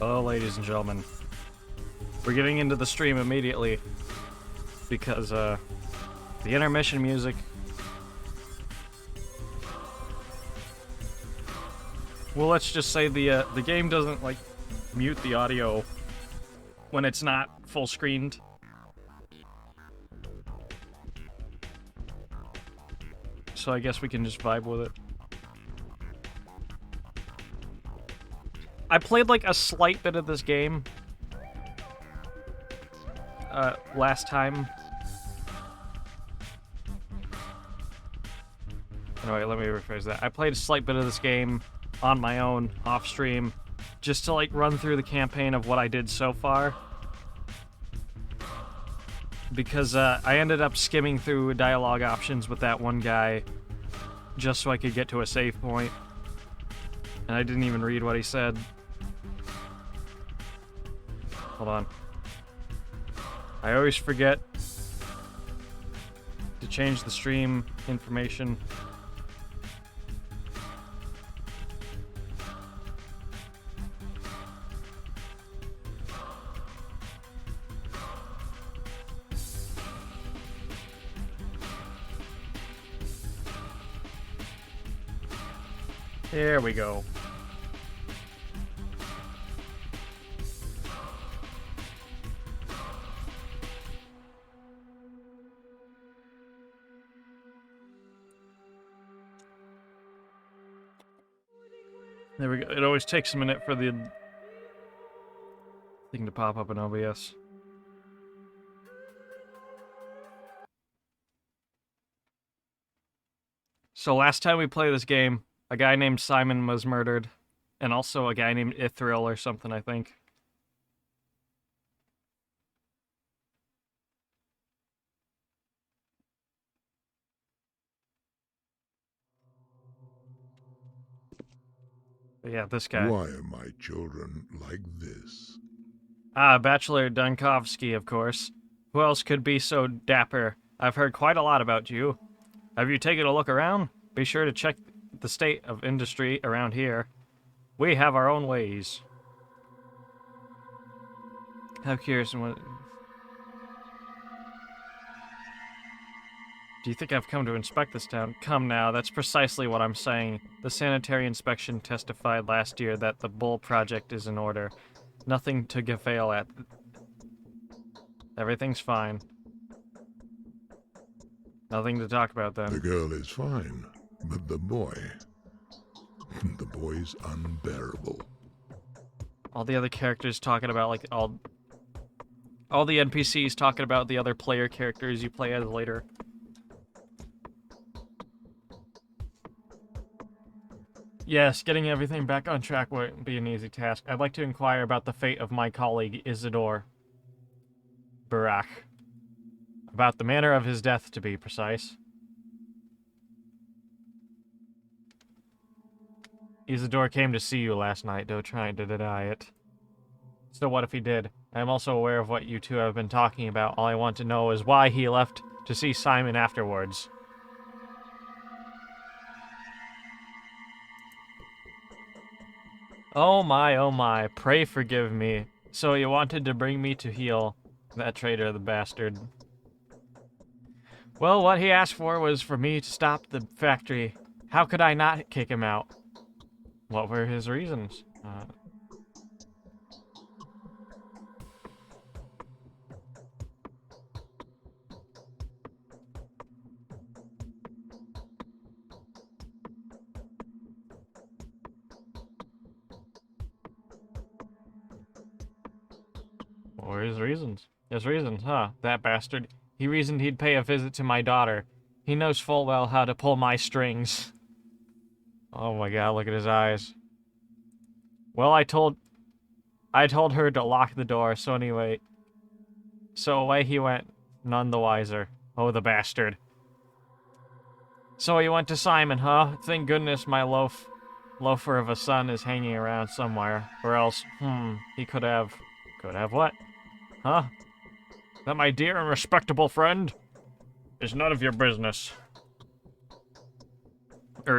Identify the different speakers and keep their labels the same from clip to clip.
Speaker 1: Hello, ladies and gentlemen. We're getting into the stream immediately because the intermission music. Well, let's just say the game doesn't like mute the audio when it's not full screened. So I guess we can just vibe with it. I played like a slight bit of this game last time. Anyway, let me rephrase that. I played a slight bit of this game on my own, off stream, just to like run through the campaign of what I did so far. Because I ended up skimming through dialogue options with that one guy just so I could get to a save point. And I didn't even read what he said. Hold on. I always forget to change the stream information. There we go. There we go. It always takes a minute for the thing to pop up in OBS. So last time we played this game, a guy named Simon was murdered, and also a guy named Ithril or something, I think. But yeah, this guy.
Speaker 2: Why are my children like this?
Speaker 1: Ah, Bachelor Dunkovsky, of course. Who else could be so dapper? I've heard quite a lot about you. Have you taken a look around? Be sure to check the state of industry around here. We have our own ways. How curious and what... Do you think I've come to inspect this town? Come now, that's precisely what I'm saying. The sanitary inspection testified last year that the Bull project is in order. Nothing to fail at. Everything's fine. Nothing to talk about then.
Speaker 2: The girl is fine, but the boy... the boy's unbearable.
Speaker 1: All the other characters talking about, like, all the NPCs talking about the other player characters you play as later. Yes, getting everything back on track won't be an easy task. I'd like to inquire about the fate of my colleague, Isidore Barak. About the manner of his death, to be precise. Isidore came to see you last night, though trying to deny it. So what if he did? I am also aware of what you two have been talking about. All I want to know is why he left to see Simon afterwards. Oh my, pray forgive me. So you wanted to bring me to heel, that traitor, the bastard. Well, what he asked for was for me to stop the factory. How could I not kick him out? What were his reasons? What were his reasons? His reasons, huh? That bastard. He reasoned he'd pay a visit to my daughter. He knows full well how to pull my strings. Oh my god, look at his eyes. Well, I told her to lock the door, so anyway. So away he went, none the wiser. Oh, the bastard. So he went to Simon, huh? Thank goodness my loafer of a son is hanging around somewhere. Or else, he could have... Could have what? Huh? That my dear and respectable friend is none of your business.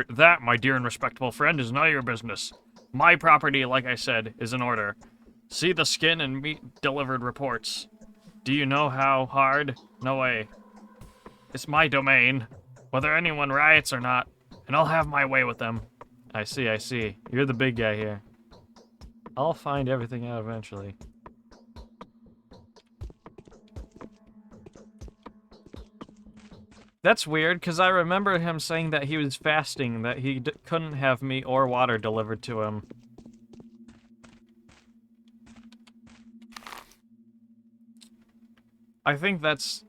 Speaker 1: That, my dear and respectable friend, is none of your business. My property, like I said, is in order. See the skin and meat delivered reports. Do you know how hard? No way. It's my domain, whether anyone riots or not, and I'll have my way with them. I see, I see. You're the big guy here. I'll find everything out eventually. That's weird, because I remember him saying that he was fasting, that he couldn't have meat or water delivered to him. I think that's...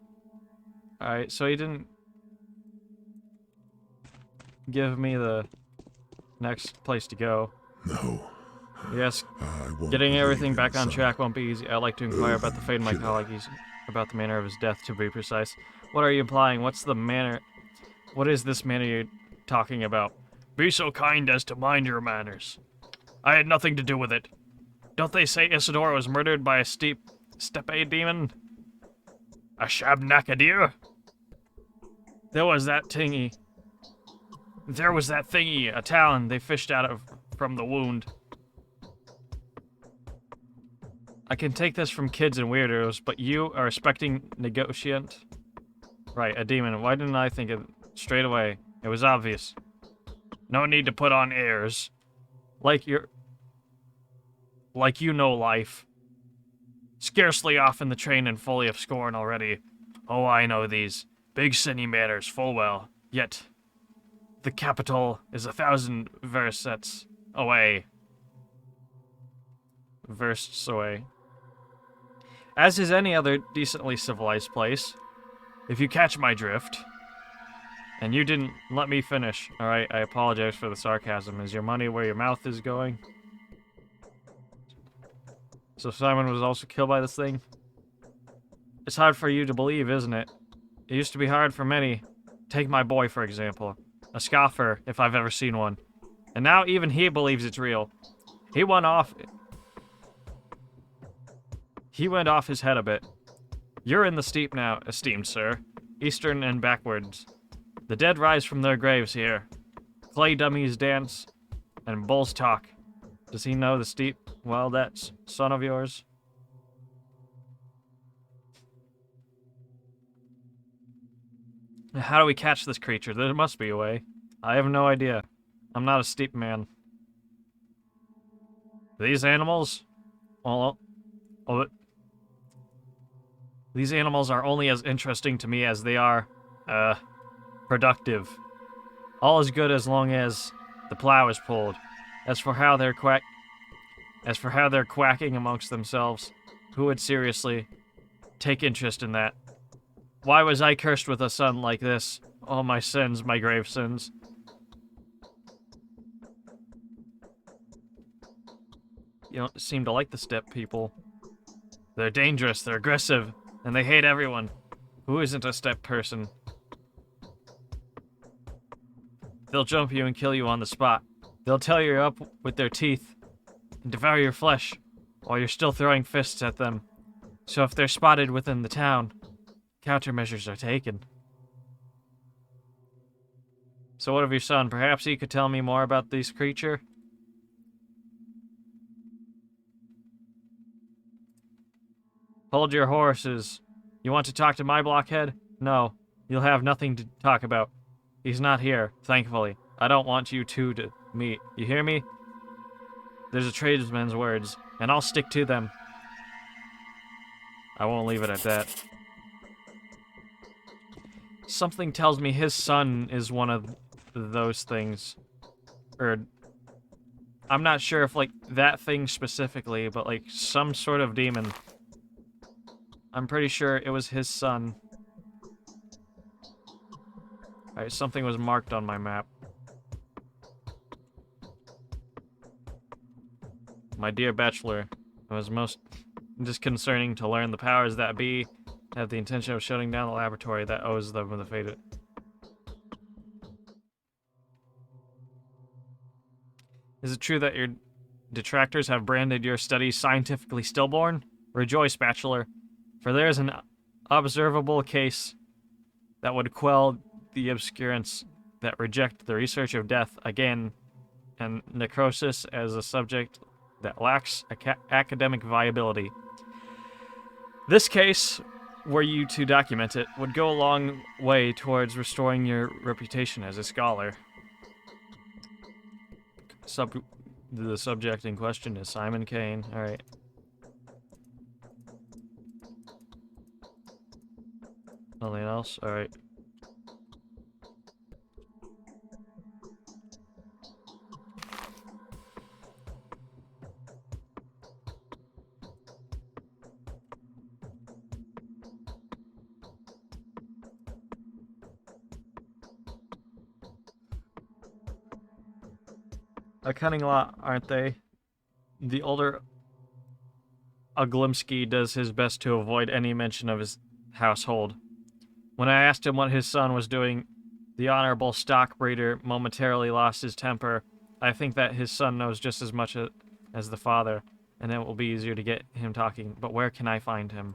Speaker 1: Alright, so he didn't give me the next place to go.
Speaker 2: No.
Speaker 1: Yes,
Speaker 2: I won't
Speaker 1: getting
Speaker 2: believe
Speaker 1: everything
Speaker 2: in
Speaker 1: back on
Speaker 2: some
Speaker 1: track won't be easy. I'd like to inquire about the fate of my
Speaker 2: killer.
Speaker 1: colleague. About the manner of his death, to be precise. What are you implying? What's the manner... What is this manner you're talking about? Be so kind as to mind your manners. I had nothing to do with it. Don't they say Isidore was murdered by a steppe demon? A shabnakadir? There was that thingy, a talon they fished out of from the wound. I can take this from kids and weirdos, but you are a respecting negotiant? Right, a demon. Why didn't I think of it straight away? It was obvious. No need to put on airs. Like you know life. Scarcely off in the train and fully of scorn already. Oh, I know these. Big sinny matters full well. Yet, the capital is 1,000 versts away. Versts away. As is any other decently civilized place. If you catch my drift. And you didn't let me finish. Alright, I apologize for the sarcasm. Is your money where your mouth is going? So Simon was also killed by this thing? It's hard for you to believe, isn't it? It used to be hard for many. Take my boy, for example. A scoffer, if I've ever seen one. And now even he believes it's real. He went off his head a bit. You're in the steep now, esteemed sir. Eastern and backwards. The dead rise from their graves here. Clay dummies dance, and bulls talk. Does he know the steep? Well, that son of yours? How do we catch this creature? There must be a way. I have no idea. I'm not a steep man. These animals? Well, these animals are only as interesting to me as they are, productive. All is good as long as the plow is pulled. As for how they're quacking amongst themselves, who would seriously take interest in that? Why was I cursed with a son like this? All my sins, my grave sins. You don't seem to like the steppe people. They're dangerous, they're aggressive, and they hate everyone. Who isn't a steppe person? They'll jump you and kill you on the spot. They'll tear you up with their teeth and devour your flesh while you're still throwing fists at them. So if they're spotted within the town, countermeasures are taken. So what of your son? Perhaps he could tell me more about this creature? Hold your horses. You want to talk to my blockhead? No, you'll have nothing to talk about. He's not here, thankfully. I don't want you two to meet. You hear me? There's a tradesman's words, and I'll stick to them. I won't leave it at that. Something tells me his son is one of those things. Or, I'm not sure if, like, that thing specifically, but, like, some sort of demon. I'm pretty sure it was his son. Alright, something was marked on my map. My dear bachelor, it was most disconcerting to learn the powers that be have the intention of shutting down the laboratory that owes them the fate of... Is it true that your detractors have branded your studies scientifically stillborn? Rejoice, bachelor, for there is an observable case that would quell the obscurants that reject the research of death again and necrosis as a subject that lacks academic viability. This case, were you to document it, would go a long way towards restoring your reputation as a scholar. The subject in question is Simon Kane. Alright. Nothing else? Alright. A cunning lot, aren't they? The older Oglimsky does his best to avoid any mention of his household. When I asked him what his son was doing, the honorable stock breeder momentarily lost his temper. I think that his son knows just as much as the father, and it will be easier to get him talking. But where can I find him?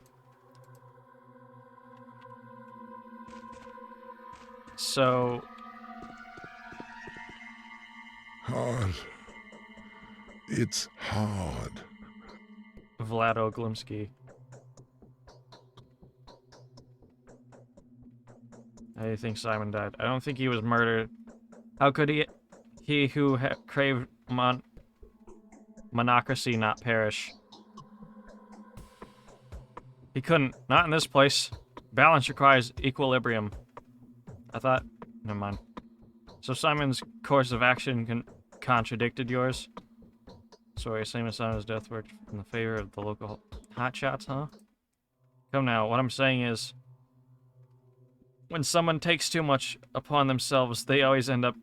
Speaker 1: So...
Speaker 2: Hard. It's hard.
Speaker 1: Vlad Oglimsky. How do you think Simon died? I don't think he was murdered. How could he who craved monocracy not perish? He couldn't. Not in this place. Balance requires equilibrium. I thought... Never mind. So Simon's course of action contradicted yours? Sorry, Simon's son his death worked in the favor of the local hotshots, huh? Come now, what I'm saying is... when someone takes too much upon themselves, they always end up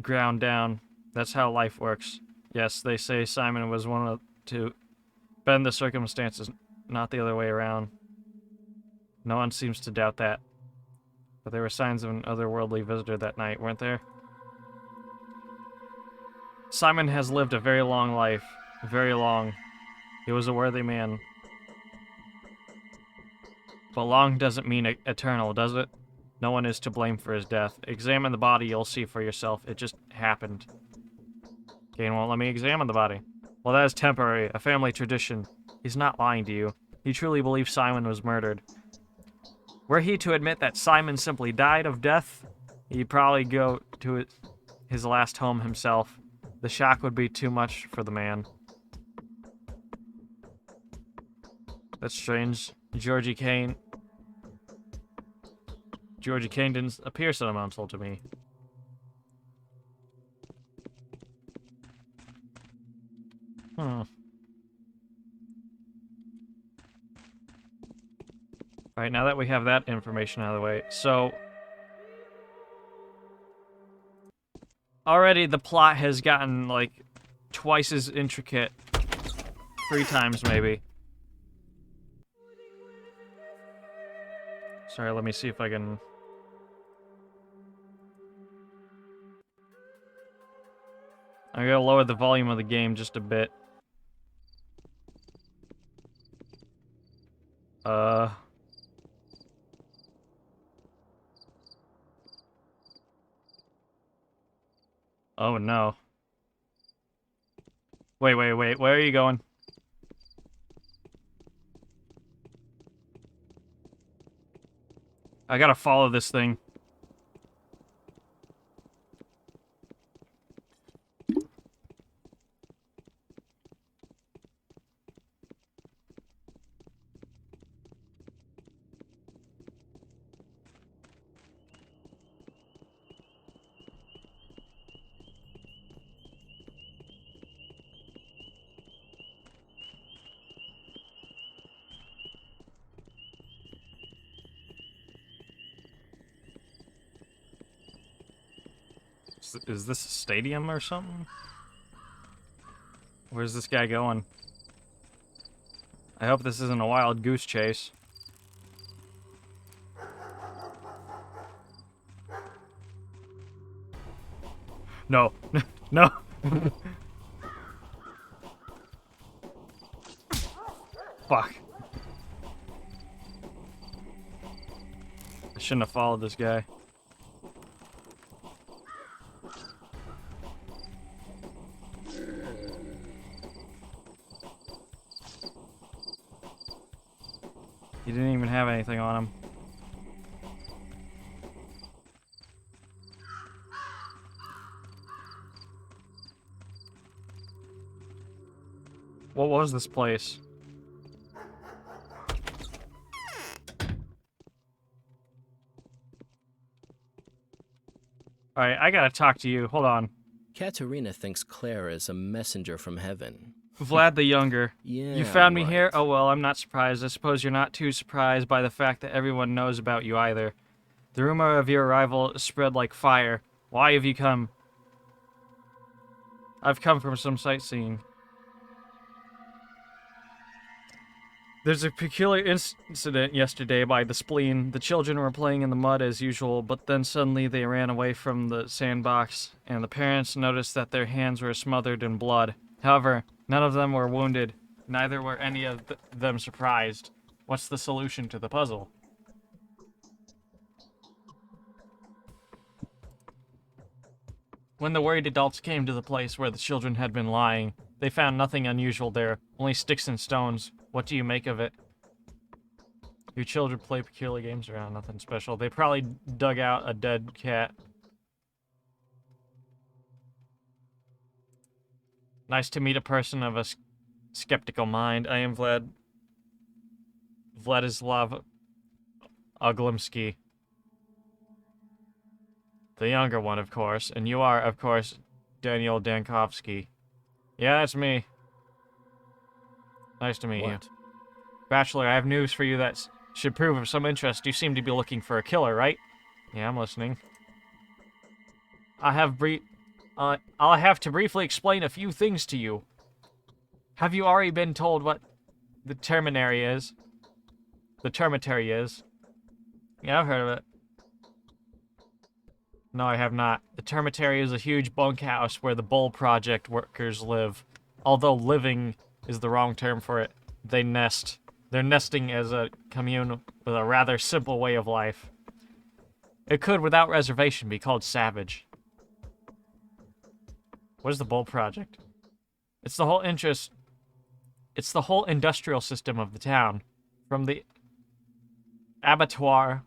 Speaker 1: ground down. That's how life works. Yes, they say Simon was one to bend the circumstances, not the other way around. No one seems to doubt that. But there were signs of an otherworldly visitor that night, weren't there? Simon has lived a very long life. Very long. He was a worthy man. But long doesn't mean eternal, does it? No one is to blame for his death. Examine the body, you'll see for yourself. It just happened. Kane won't let me examine the body. Well, that is temporary, a family tradition. He's not lying to you. He truly believes Simon was murdered. Were he to admit that Simon simply died of death, he'd probably go to his last home himself. The shock would be too much for the man. That's strange. Georgie Kane didn't appear sentimental to me. Alright, now that we have that information out of the way, so... already the plot has gotten, like, twice as intricate. 3 times, maybe. Sorry, let me see if I can... I'm gonna lower the volume of the game just a bit. Oh no. Wait, where are you going? I gotta follow this thing. Is this a stadium or something? Where's this guy going? I hope this isn't a wild goose chase. No. No! Fuck. I shouldn't have followed this guy. He didn't even have anything on him. What was this place? Alright, I gotta talk to you. Hold on.
Speaker 3: Katerina thinks Clara is a messenger from heaven.
Speaker 1: Vlad the Younger.
Speaker 3: Yeah,
Speaker 1: You found me
Speaker 3: right.
Speaker 1: here? Oh well, I'm not surprised. I suppose you're not too surprised by the fact that everyone knows about you either. The rumor of your arrival spread like fire. Why have you come? I've come from some sightseeing. There's a peculiar incident yesterday by the spleen. The children were playing in the mud as usual, but then suddenly they ran away from the sandbox, and the parents noticed that their hands were smothered in blood. However, none of them were wounded. Neither were any of them surprised. What's the solution to the puzzle? When the worried adults came to the place where the children had been lying, they found nothing unusual there, only sticks and stones. What do you make of it? Your children play peculiar games around, nothing special. They probably dug out a dead cat. Nice to meet a person of a skeptical mind. I am Vladislav Oglimsky. The younger one, of course. And you are, of course, Daniel Dankovsky. Yeah, that's me. Nice to meet you. Bachelor, I have news for you that should prove of some interest. You seem to be looking for a killer, right? Yeah, I'm listening. I'll have to briefly explain a few things to you. Have you already been told what the terminary is? The termitary is? Yeah, I've heard of it. No, I have not. The termitary is a huge bunkhouse where the Bull Project workers live. Although living is the wrong term for it. They nest. They're nesting as a commune with a rather simple way of life. It could, without reservation, be called savage. What is the Bull Project? It's the whole industrial system of the town. From the abattoir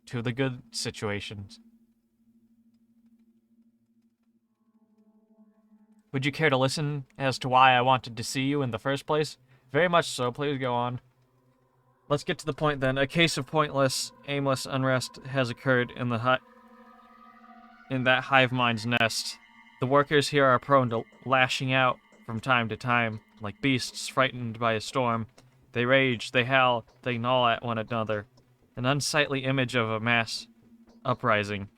Speaker 1: to the good situations. Would you care to listen as to why I wanted to see you in the first place? Very much so. Please go on. Let's get to the point then. A case of pointless, aimless unrest has occurred in that hive mind's nest. The workers here are prone to lashing out from time to time, like beasts frightened by a storm. They rage, they howl, they gnaw at one another. An unsightly image of a mass uprising.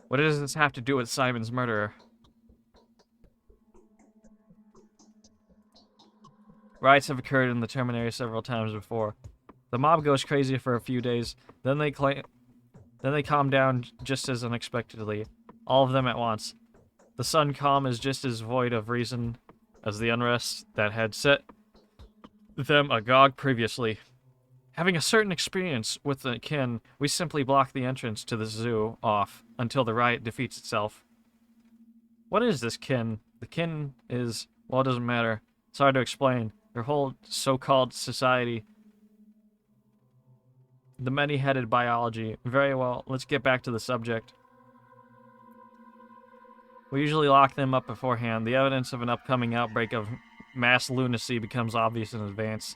Speaker 1: What does this have to do with Simon's murderer? Riots have occurred in the terminary several times before. The mob goes crazy for a few days, then they calm down just as unexpectedly. All of them at once. The sun calm is just as void of reason as the unrest that had set them agog previously. Having a certain experience with the kin, we simply block the entrance to the zoo off until the riot defeats itself. What is this kin? The kin is, well, it doesn't matter. It's hard to explain. Their whole so-called society. The many-headed biology. Very well, let's get back to the subject. We usually lock them up beforehand. The evidence of an upcoming outbreak of mass lunacy becomes obvious in advance.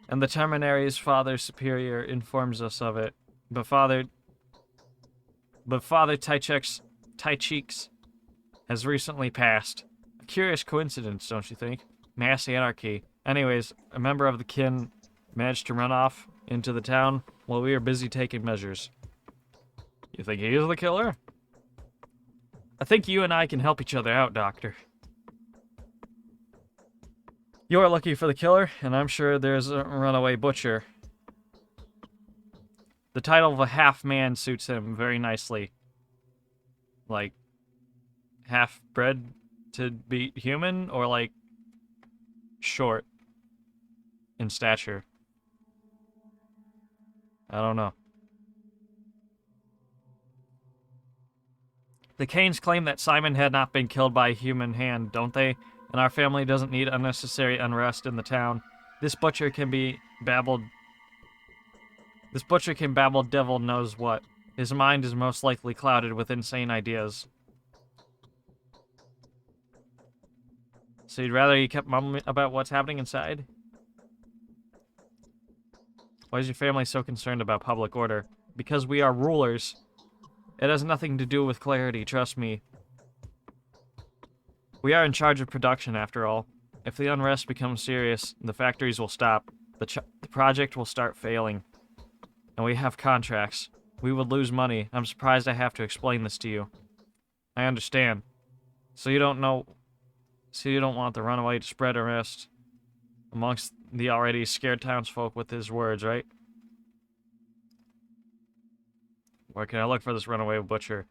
Speaker 1: And the terminary's father superior informs us of it. But Father Tycheeks has recently passed. A curious coincidence, don't you think? Mass anarchy. Anyways, a member of the kin managed to run off into the town while we were busy taking measures. You think he is the killer? I think you and I can help each other out, Doctor. You are looking for the killer, and I'm sure there's a runaway butcher. The title of a half-man suits him very nicely. Like, half-bred to be human, or like, short in stature. I don't know. The Canes claim that Simon had not been killed by a human hand, don't they? And our family doesn't need unnecessary unrest in the town. This butcher can be babbled. This butcher can babble devil knows what. His mind is most likely clouded with insane ideas. So you'd rather he kept mumbling about what's happening inside? Why is your family so concerned about public order? Because we are rulers. It has nothing to do with clarity, trust me. We are in charge of production, after all. If the unrest becomes serious, the factories will stop. The project will start failing. And we have contracts. We would lose money. I'm surprised I have to explain this to you. I understand. So you don't want the runaway to spread unrest amongst the already scared townsfolk with his words, right? Where can I look for this runaway butcher?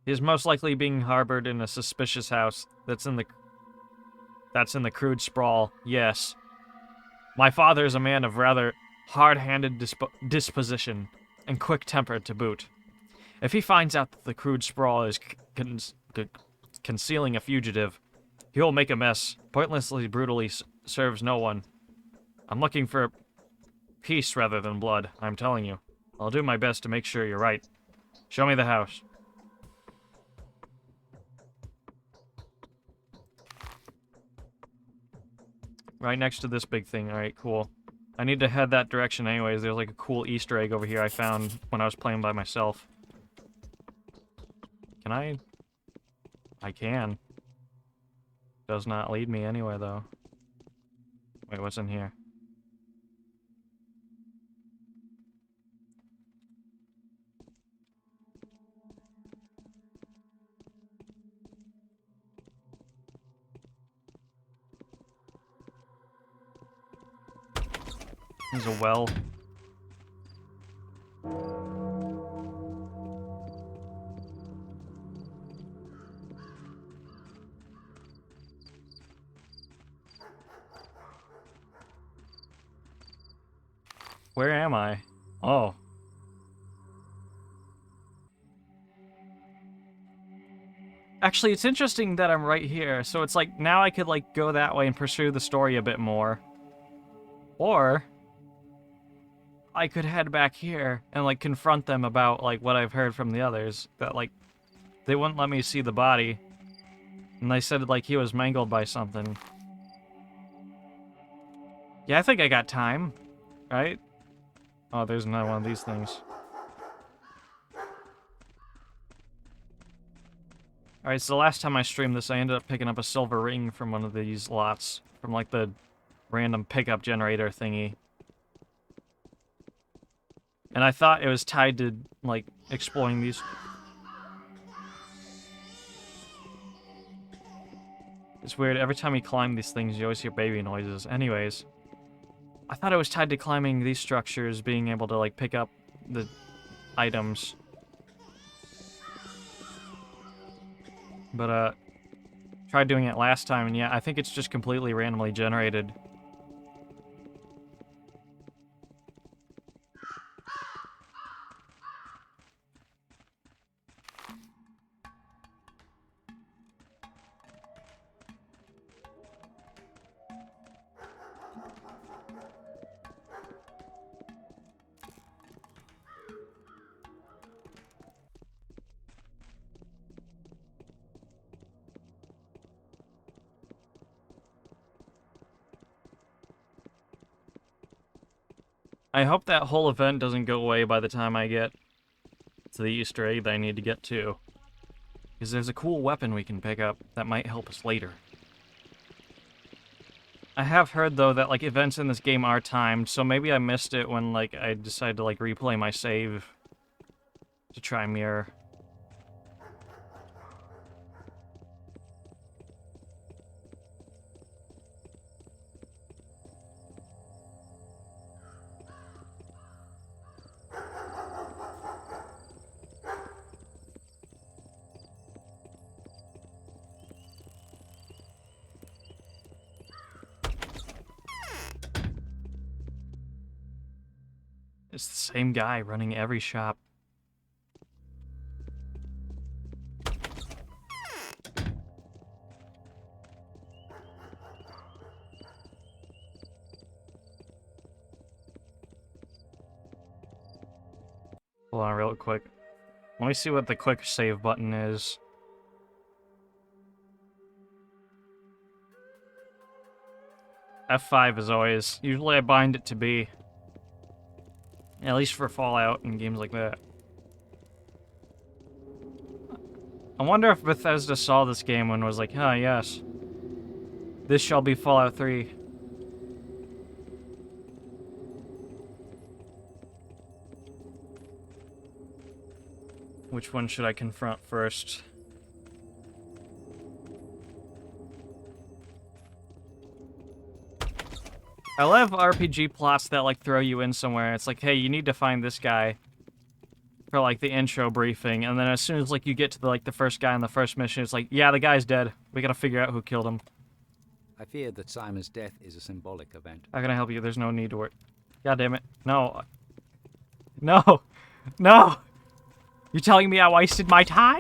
Speaker 1: He is most likely being harbored in a suspicious house that's in the crude sprawl. Yes. My father is a man of rather hard-handed disposition and quick-tempered to boot. If he finds out that the crude sprawl is concealing a fugitive, he will make a mess. Pointlessly brutally serves no one. I'm looking for peace rather than blood, I'm telling you. I'll do my best to make sure you're right. Show me the house. Right next to this big thing. Alright, cool. I need to head that direction anyways. There's like a cool Easter egg over here I found when I was playing by myself. Can I? I can. Does not lead me anywhere though. Wait, what's in here? There's a well. Where am I? Oh. Actually, it's interesting that I'm right here. So it's like, now I could like go that way and pursue the story a bit more. Or I could head back here and like confront them about like what I've heard from the others. That like, they wouldn't let me see the body. And they said like he was mangled by something. Yeah, I think I got time. Right? Oh, there's another one of these things. Alright, so the last time I streamed this, I ended up picking up a silver ring from one of these lots. From, like, the random pickup generator thingy. And I thought it was tied to, like, exploring these... It's weird, every time you climb these things, you always hear baby noises. Anyways. I thought it was tied to climbing these structures, being able to, like, pick up the items. But, tried doing it last time, and yeah, I think it's just completely randomly generated. I hope that whole event doesn't go away by the time I get to the Easter egg that I need to get to. Because there's a cool weapon we can pick up that might help us later. I have heard, though, that, like, events in this game are timed, so maybe I missed it when, like, I decided to, like, replay my save to try mirror. It's the same guy running every shop. Hold on real quick. Let me see what the quick save button is. F5 is always... Usually I bind it to B. At least for Fallout and games like that. I wonder if Bethesda saw this game and was like, huh, yes. This shall be Fallout 3. Which one should I confront first? I love RPG plots that, like, throw you in somewhere. It's like, hey, you need to find this guy for, like, the intro briefing, and then as soon as, like, you get to, the first guy on the first mission, it's like, yeah, the guy's dead. We gotta figure out who killed him.
Speaker 4: I fear that Simon's death is a symbolic event.
Speaker 1: How can I help you? There's no need to worry. God damn it. No. No! No! You're telling me I wasted my time?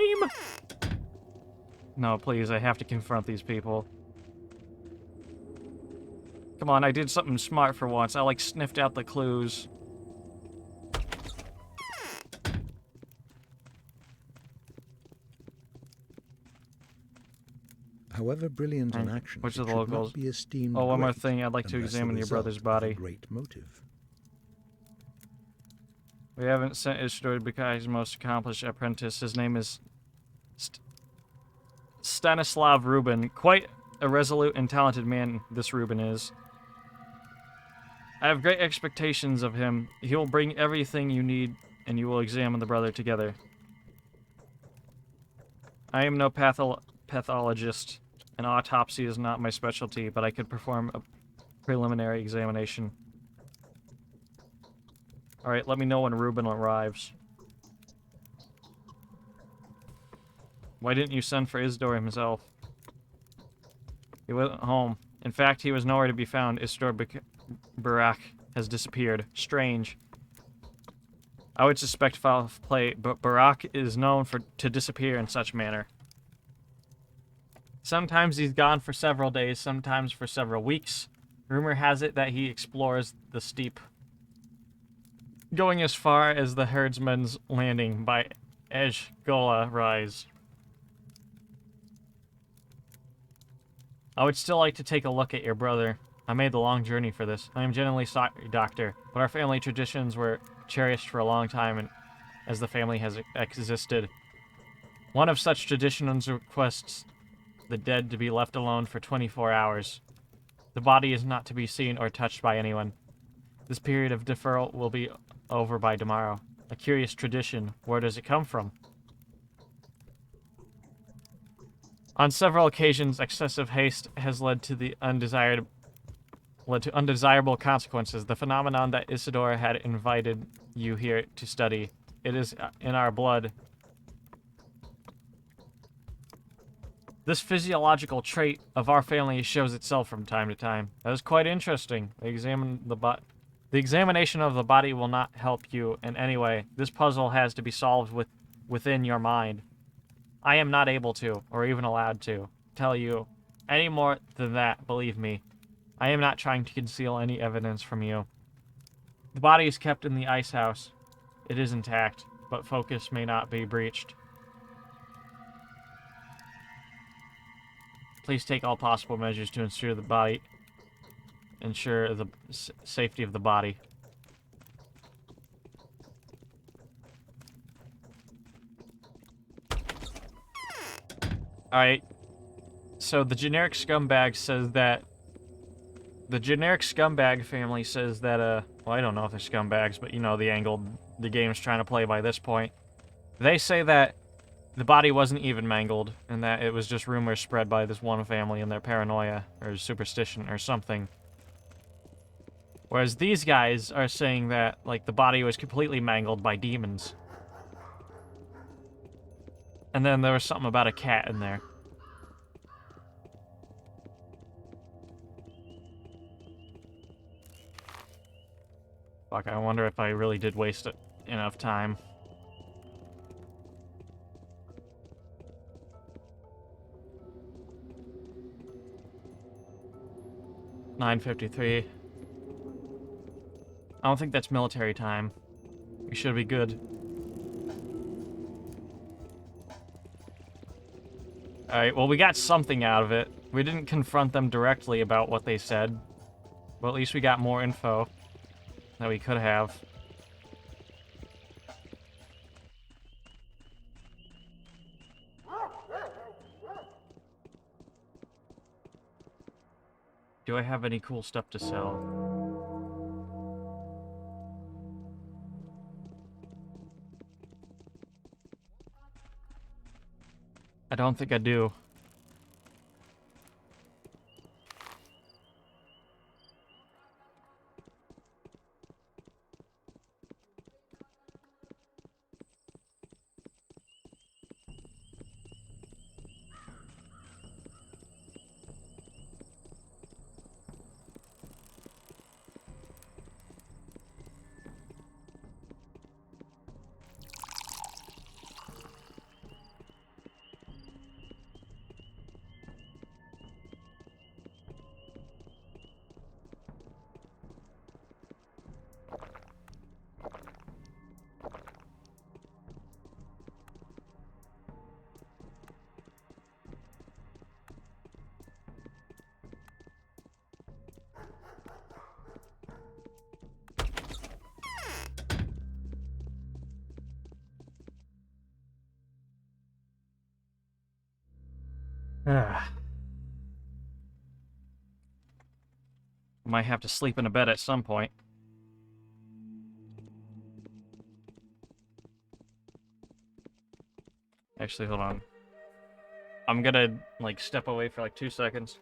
Speaker 1: No, please, I have to confront these people. Come on, I did something smart for once. I, like, sniffed out the clues.
Speaker 5: However brilliant an action,
Speaker 1: Which
Speaker 5: it
Speaker 1: of the
Speaker 5: should
Speaker 1: locals?
Speaker 5: not be esteemed
Speaker 1: Oh, one more
Speaker 5: great
Speaker 1: thing. I'd like to
Speaker 5: unless the
Speaker 1: examine your
Speaker 5: result
Speaker 1: brother's
Speaker 5: of a
Speaker 1: body.
Speaker 5: great motive.
Speaker 1: We haven't sent Isidore Bukai's most accomplished apprentice. His name is Stanislav Rubin. Quite a resolute and talented man, this Rubin is. I have great expectations of him. He will bring everything you need, and you will examine the brother together. I am no pathologist. An autopsy is not my specialty, but I could perform a preliminary examination. Alright, let me know when Reuben arrives. Why didn't you send for Isidore himself? He wasn't home. In fact, he was nowhere to be found. Isidore Barak has disappeared. Strange. I would suspect foul play, but Barak is known to disappear in such manner. Sometimes he's gone for several days, sometimes for several weeks. Rumor has it that he explores the steep, going as far as the herdsman's landing by Eshgola Rise. I would still like to take a look at your brother. I made the long journey for this. I am genuinely sorry, Doctor, but our family traditions were cherished for a long time and as the family has existed. One of such traditions requests the dead to be left alone for 24 hours. The body is not to be seen or touched by anyone. This period of deferral will be over by tomorrow. A curious tradition. Where does it come from? On several occasions, excessive haste has led to undesirable consequences. The phenomenon that Isidore had invited you here to study. It is in our blood. This physiological trait of our family shows itself from time to time. That is quite interesting. The examination of the body will not help you in any way. This puzzle has to be solved within your mind. I am not able to, or even allowed to, tell you any more than that, believe me. I am not trying to conceal any evidence from you. The body is kept in the ice house. It is intact, but focus may not be breached. Please take all possible measures to ensure the safety of the body. Alright. So the generic scumbag says that... The generic scumbag family says that, well, I don't know if they're scumbags, but you know the angle the game's trying to play by this point. They say that the body wasn't even mangled, and that it was just rumors spread by this one family and their paranoia, or superstition, or something. Whereas these guys are saying that, like, the body was completely mangled by demons. And then there was something about a cat in there. Fuck, I wonder if I really did waste enough time. $9:53. I don't think that's military time. We should be good. Alright, well, we got something out of it. We didn't confront them directly about what they said. But at least we got more info that we could have. Do I have any cool stuff to sell? I don't think I do. Might have to sleep in a bed at some point. Actually, hold on. I'm gonna, like, step away for, like, 2 seconds.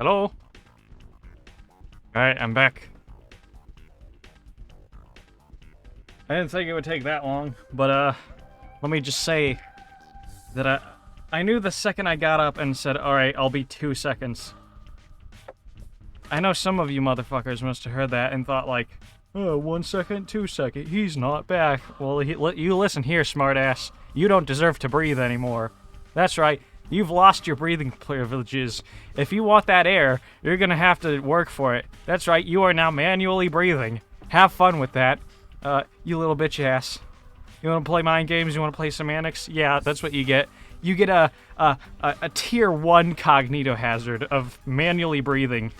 Speaker 1: Hello? Alright, I'm back. I didn't think it would take that long, but let me just say that I knew the second I got up and said, alright, I'll be 2 seconds. I know some of you motherfuckers must have heard that and thought like, oh, 1 second, 2 second, he's not back. Well, you listen here, smartass. You don't deserve to breathe anymore. That's right, you've lost your breathing privileges. If you want that air, you're gonna have to work for it. That's right, you are now manually breathing. Have fun with that, you little bitch ass. You wanna play mind games? You wanna play semantics? Yeah, that's what you get. You get a tier 1 cognito hazard of manually breathing.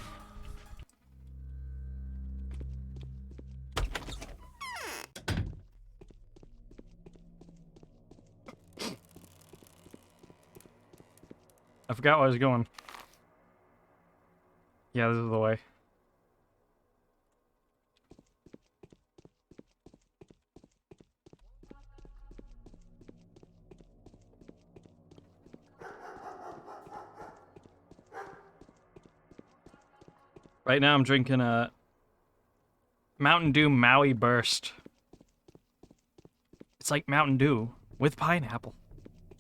Speaker 1: I forgot where I was going. Yeah, this is the way. Right now I'm drinking a Mountain Dew Maui Burst. It's like Mountain Dew with pineapple.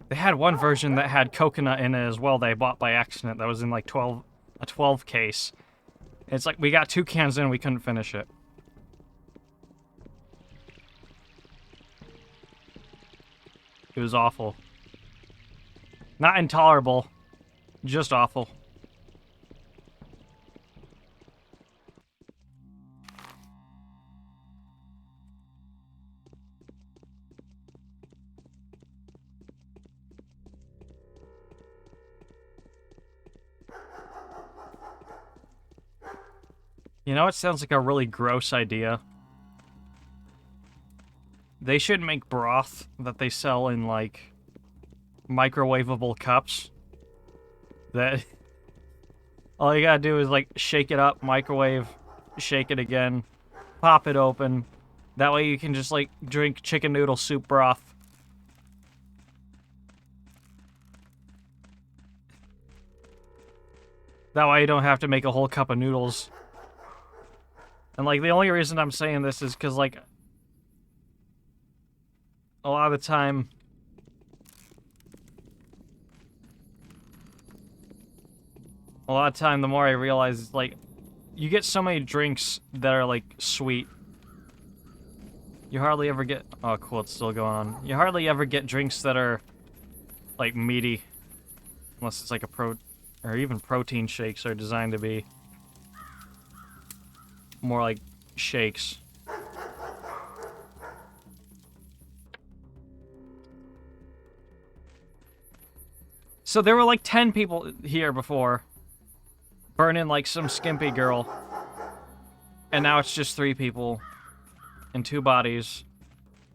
Speaker 1: They had one version that had coconut in it as well that I bought by accident that was in like a 12 case. It's like we got 2 cans in and we couldn't finish it. It was awful. Not intolerable, just awful. You know, it sounds like a really gross idea. They should make broth that they sell in, like, microwavable cups. That all you gotta do is, like, shake it up, microwave, shake it again, pop it open. That way you can just, like, drink chicken noodle soup broth. That way you don't have to make a whole cup of noodles. And, like, the only reason I'm saying this is because, like, a lot of the time, the more I realize, like, you get so many drinks that are, like, sweet. You hardly ever get... Oh, cool, it's still going on. You hardly ever get drinks that are, like, meaty. Unless it's, like, or even protein shakes are designed to be more like shakes. So there were like 10 people here before, burning like some skimpy girl. And now it's just 3 people and 2 bodies.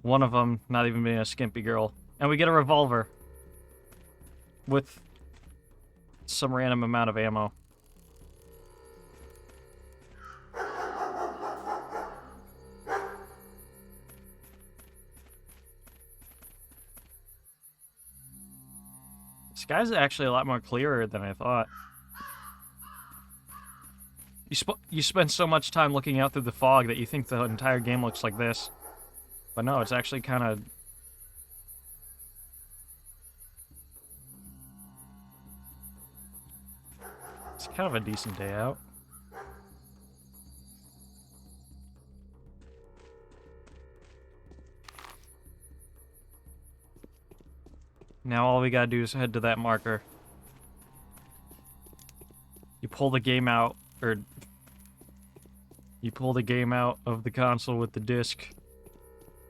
Speaker 1: One of them not even being a skimpy girl. And we get a revolver with some random amount of ammo. The sky's actually a lot more clearer than I thought. You spend so much time looking out through the fog that you think the entire game looks like this. But no, it's actually kind of... It's kind of a decent day out. Now all we gotta do is head to that marker. You pull the game out, or... You pull the game out of the console with the disc.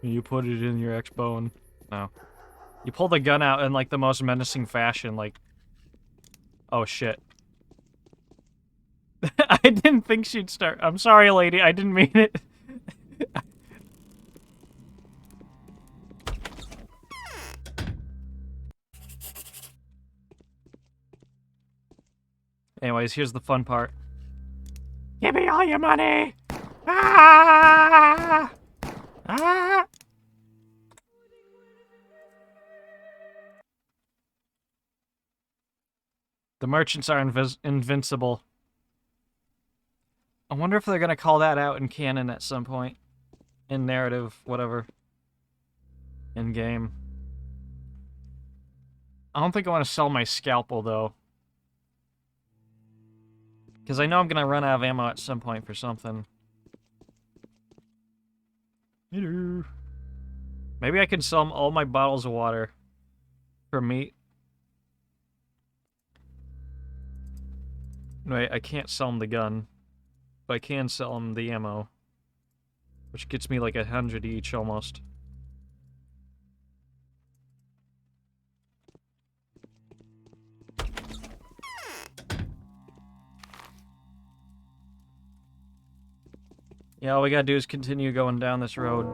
Speaker 1: And you put it in your X-Bone. No. You pull the gun out in, like, the most menacing fashion, like... Oh, shit. I didn't think she'd start. I'm sorry, lady. I didn't mean it. Anyways, here's the fun part. Give me all your money! Ah! Ah! The merchants are invincible. I wonder if they're gonna call that out in canon at some point. In narrative, whatever. In game. I don't think I want to sell my scalpel, though. Because I know I'm gonna run out of ammo at some point for something. Hello. Maybe I can sell all my bottles of water for meat. Wait, I can't sell them the gun. But I can sell them the ammo. Which gets me like 100 each, almost. Yeah, all we gotta do is continue going down this road.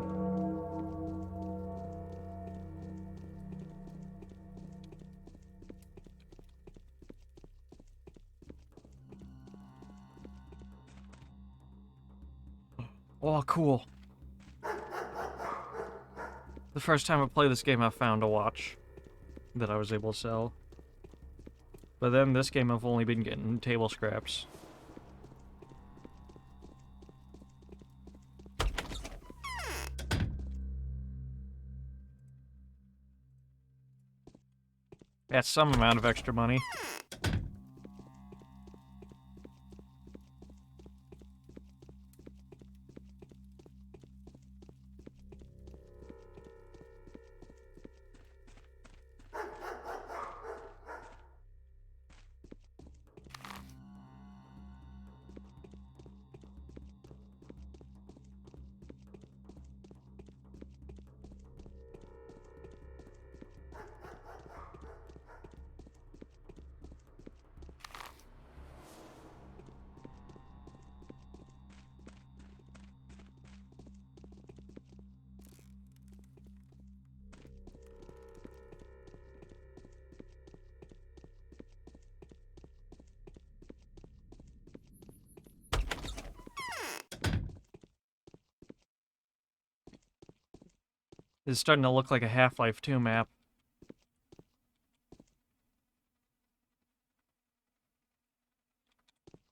Speaker 1: Oh, cool. The first time I played this game, I found a watch that I was able to sell. But then this game, I've only been getting table scraps. That's some amount of extra money. It's starting to look like a Half-Life 2 map.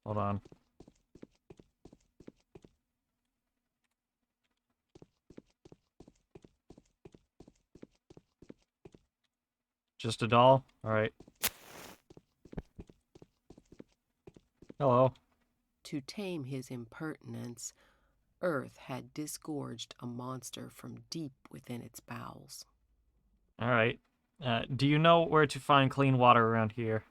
Speaker 1: Hold on. Just a doll? Alright. Hello.
Speaker 6: To tame his impertinence, Earth had disgorged a monster from deep within its bowels.
Speaker 1: Alright. Do you know where to find clean water around here?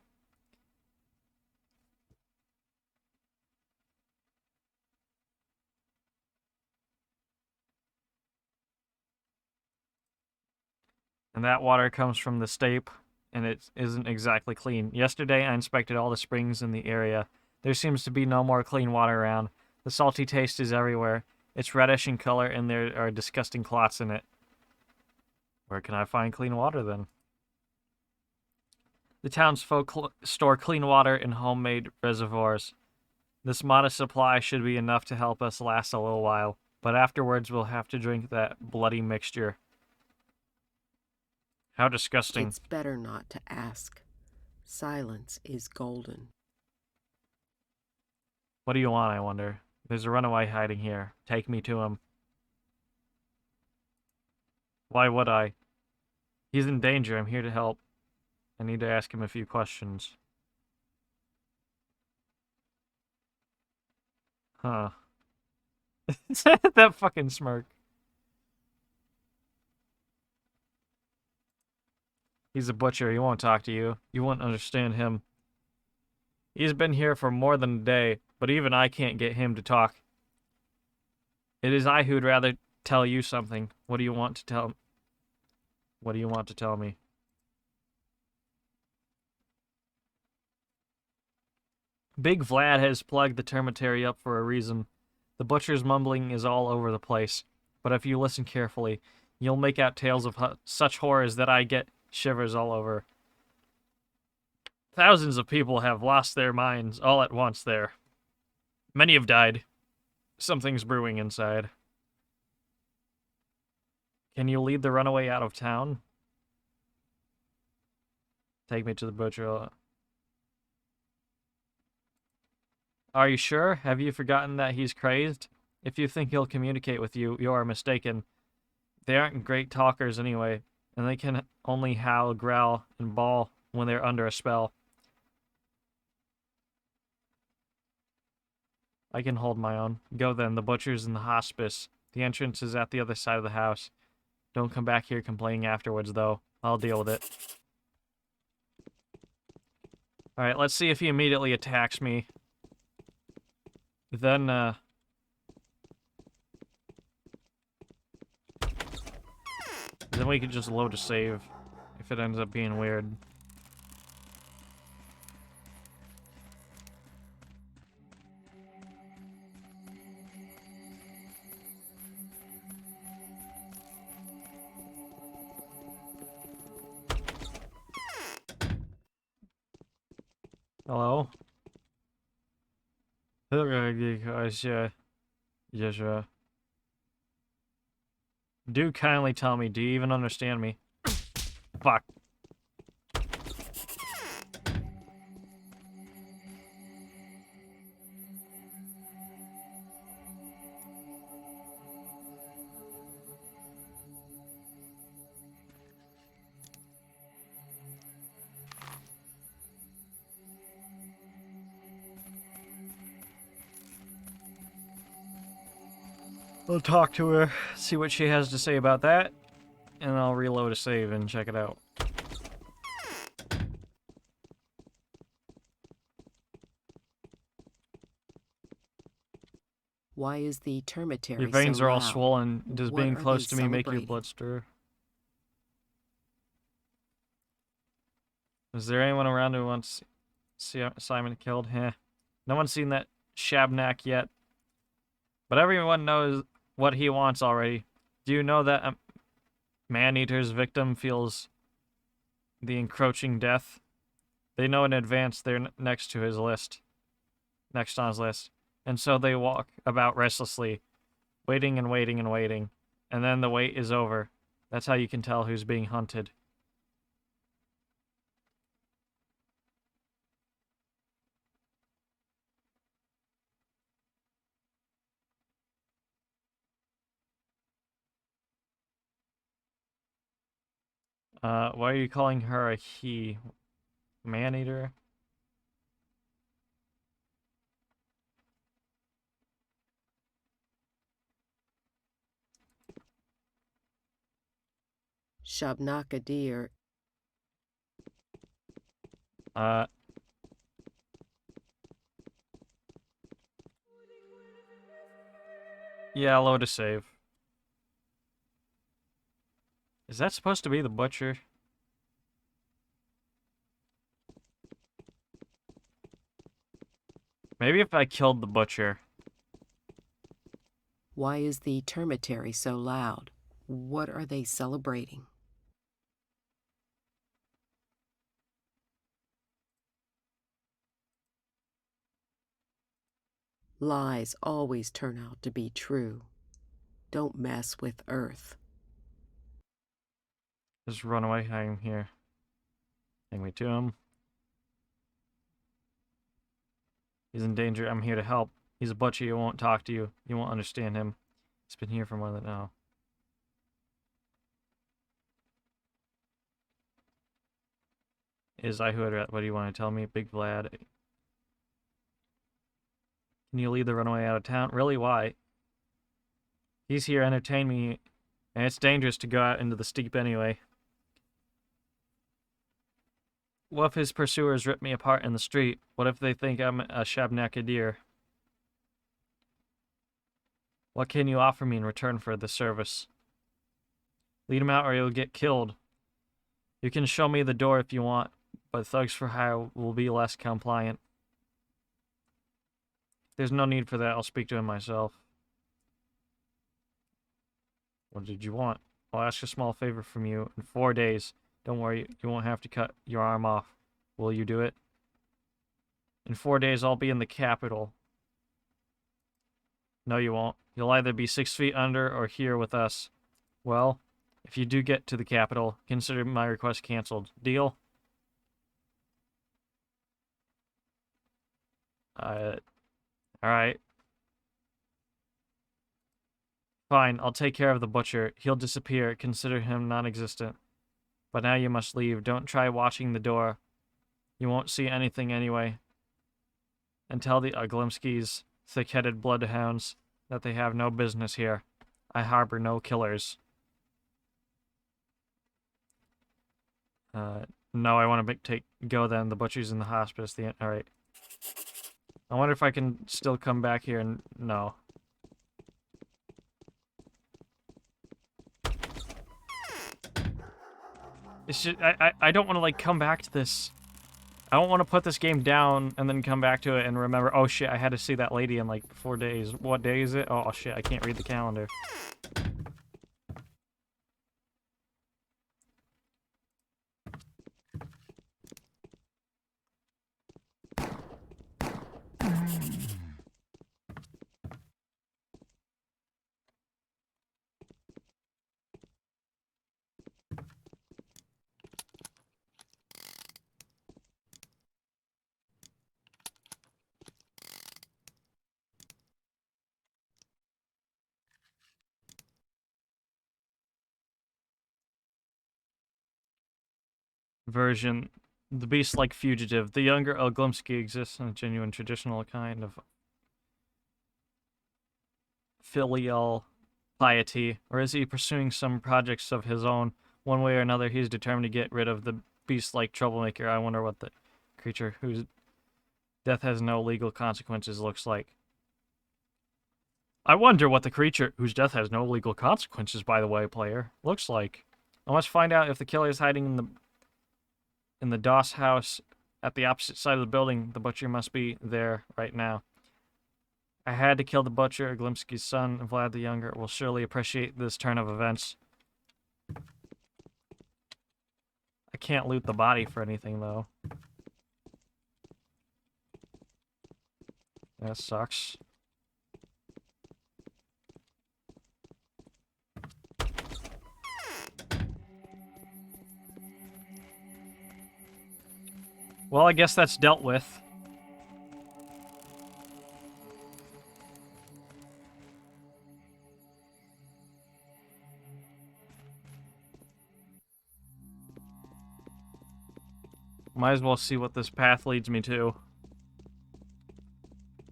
Speaker 1: And that water comes from the steppe, and it isn't exactly clean. Yesterday, I inspected all the springs in the area. There seems to be no more clean water around. The salty taste is everywhere. It's reddish in color, and there are disgusting clots in it. Where can I find clean water, then? The townsfolk store clean water in homemade reservoirs. This modest supply should be enough to help us last a little while, but afterwards we'll have to drink that bloody mixture. How disgusting.
Speaker 6: It's better not to ask. Silence is golden.
Speaker 1: What do you want, I wonder? There's a runaway hiding here. Take me to him. Why would I? He's in danger. I'm here to help. I need to ask him a few questions. Huh. That fucking smirk. He's a butcher. He won't talk to you. You won't understand him. He's been here for more than a day, but even I can't get him to talk. It is I who'd rather tell you something. What do you want to tell? What do you want to tell me? Big Vlad has plugged the termitary up for a reason. The butcher's mumbling is all over the place, but if you listen carefully, you'll make out tales of such horrors that I get shivers all over. Thousands of people have lost their minds all at once there. Many have died. Something's brewing inside. Can you lead the runaway out of town? Take me to the butcher. Are you sure? Have you forgotten that he's crazed? If you think he'll communicate with you, you are mistaken. They aren't great talkers anyway, and they can only howl, growl, and bawl when they're under a spell. I can hold my own. Go then, the butcher's in the hospice. The entrance is at the other side of the house. Don't come back here complaining afterwards, though. I'll deal with it. Alright, let's see if he immediately attacks me. Then, then we could just load a save, if it ends up being weird. Hello? Do kindly tell me, do you even understand me? Fuck. I'll talk to her, see what she has to say about that, and I'll reload a save and check it out.
Speaker 6: Why is the termitary
Speaker 1: Your veins
Speaker 6: so
Speaker 1: are all
Speaker 6: loud?
Speaker 1: swollen. Does
Speaker 6: What
Speaker 1: being
Speaker 6: are
Speaker 1: close
Speaker 6: they
Speaker 1: to me make your
Speaker 6: celebrating?
Speaker 1: blood stir? Is there anyone around who wants to see Simon killed? Heh. No one's seen that Shabnak yet. But everyone knows what he wants already. Do you know that a man-eater's victim feels the encroaching death? They know in advance they're next to his list. Next on his list. And so they walk about restlessly, waiting and waiting and waiting. And then the wait is over. That's how you can tell who's being hunted. Why are you calling her a he? Man-eater?
Speaker 6: Shabnakadir.
Speaker 1: Yeah, load a save. Is that supposed to be the butcher? Maybe if I killed the butcher.
Speaker 6: Why is the termitary so loud? What are they celebrating? Lies always turn out to be true. Don't mess with Earth.
Speaker 1: Just run away, hang here. Hang me to him. He's in danger. I'm here to help. He's a butcher. He won't talk to you. You won't understand him. He's been here for more than now. Is I who I'd what do you want to tell me? Big Vlad. Can you lead the runaway out of town? Really? Why? He's here, entertain me, and it's dangerous to go out into the steep anyway. What if his pursuers rip me apart in the street? What if they think I'm a Shabnakadir? What can you offer me in return for the service? Lead him out or you'll get killed. You can show me the door if you want, but thugs for hire will be less compliant. There's no need for that. I'll speak to him myself. What did you want? I'll ask a small favor from you in 4 days. Don't worry, you won't have to cut your arm off. Will you do it? In 4 days, I'll be in the capital. No, you won't. You'll either be 6 feet under or here with us. Well, if you do get to the capital, consider my request canceled. Deal? Alright. Fine, I'll take care of the butcher. He'll disappear. Consider him non-existent. But now you must leave. Don't try watching the door. You won't see anything anyway. And tell the Uglimskis, thick-headed bloodhounds, that they have no business here. I harbor no killers. No, I want to go then. The butcher's in the hospice. Alright. I wonder if I can still come back here and... No. It's just, I don't want to, like, come back to this. I don't want to put this game down and then come back to it and remember, oh shit, I had to see that lady in, like, 4 days. What day is it? Oh shit, I can't read the calendar. Version. The beast-like fugitive. The younger Oglimsky exists in a genuine traditional kind of filial piety, or is he pursuing some projects of his own? One way or another, he's determined to get rid of the beast-like troublemaker. I wonder what the creature whose death has no legal consequences looks like. I wonder what the creature whose death has no legal consequences, by the way, player, looks like. I must find out if the killer is hiding in the Doss house at the opposite side of the building. The butcher must be there right now. I had to kill the butcher. Glimsky's son, Vlad the Younger, will surely appreciate this turn of events. I can't loot the body for anything, though. That sucks. Well, I guess that's dealt with. Might as well see what this path leads me to.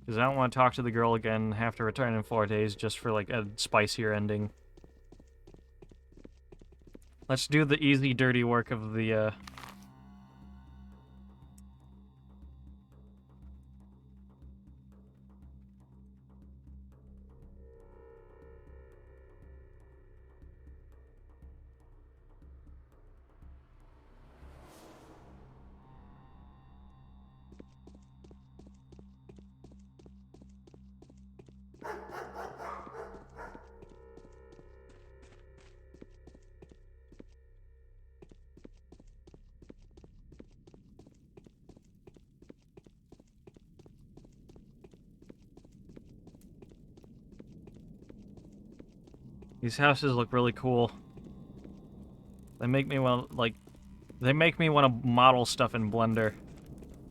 Speaker 1: Because I don't want to talk to the girl again and have to return in 4 days just for, like, a spicier ending. Let's do the easy, dirty work of the, These houses look really cool. They make me want, like... They make me want to model stuff in Blender.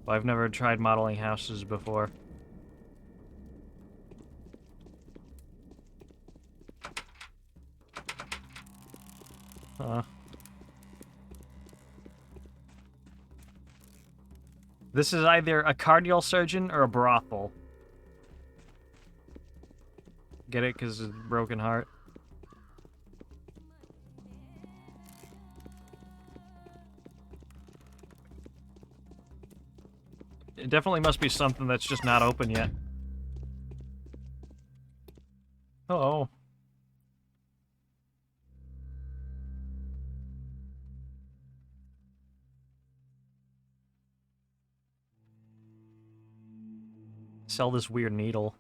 Speaker 1: But I've never tried modeling houses before. This is either a cardiac surgeon or a brothel. Get it? Because it's a broken heart. It definitely must be something that's just not open yet. Uh-oh. Sell this weird needle.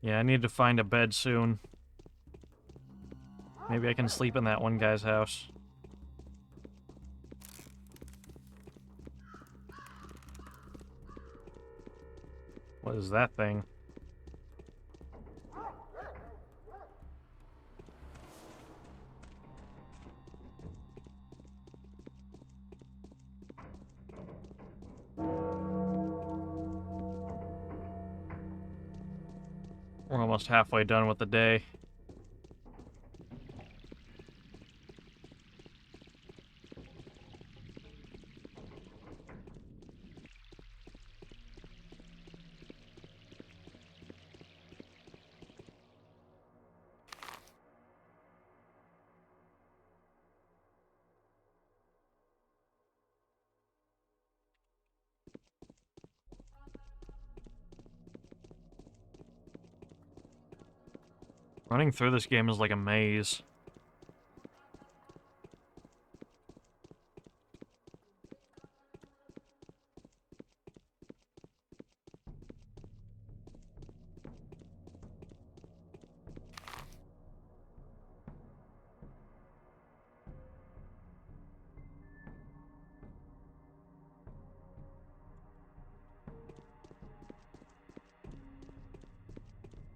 Speaker 1: Yeah, I need to find a bed soon. Maybe I can sleep in that one guy's house. What is that thing? We're almost halfway done with the day. Running through this game is like a maze.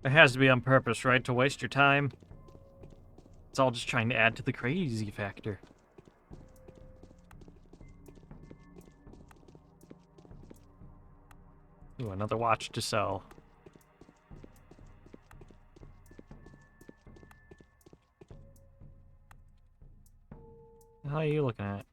Speaker 1: It has to be on purpose, right? To waste your time? It's all just trying to add to the crazy factor. Ooh, another watch to sell. How are you looking at?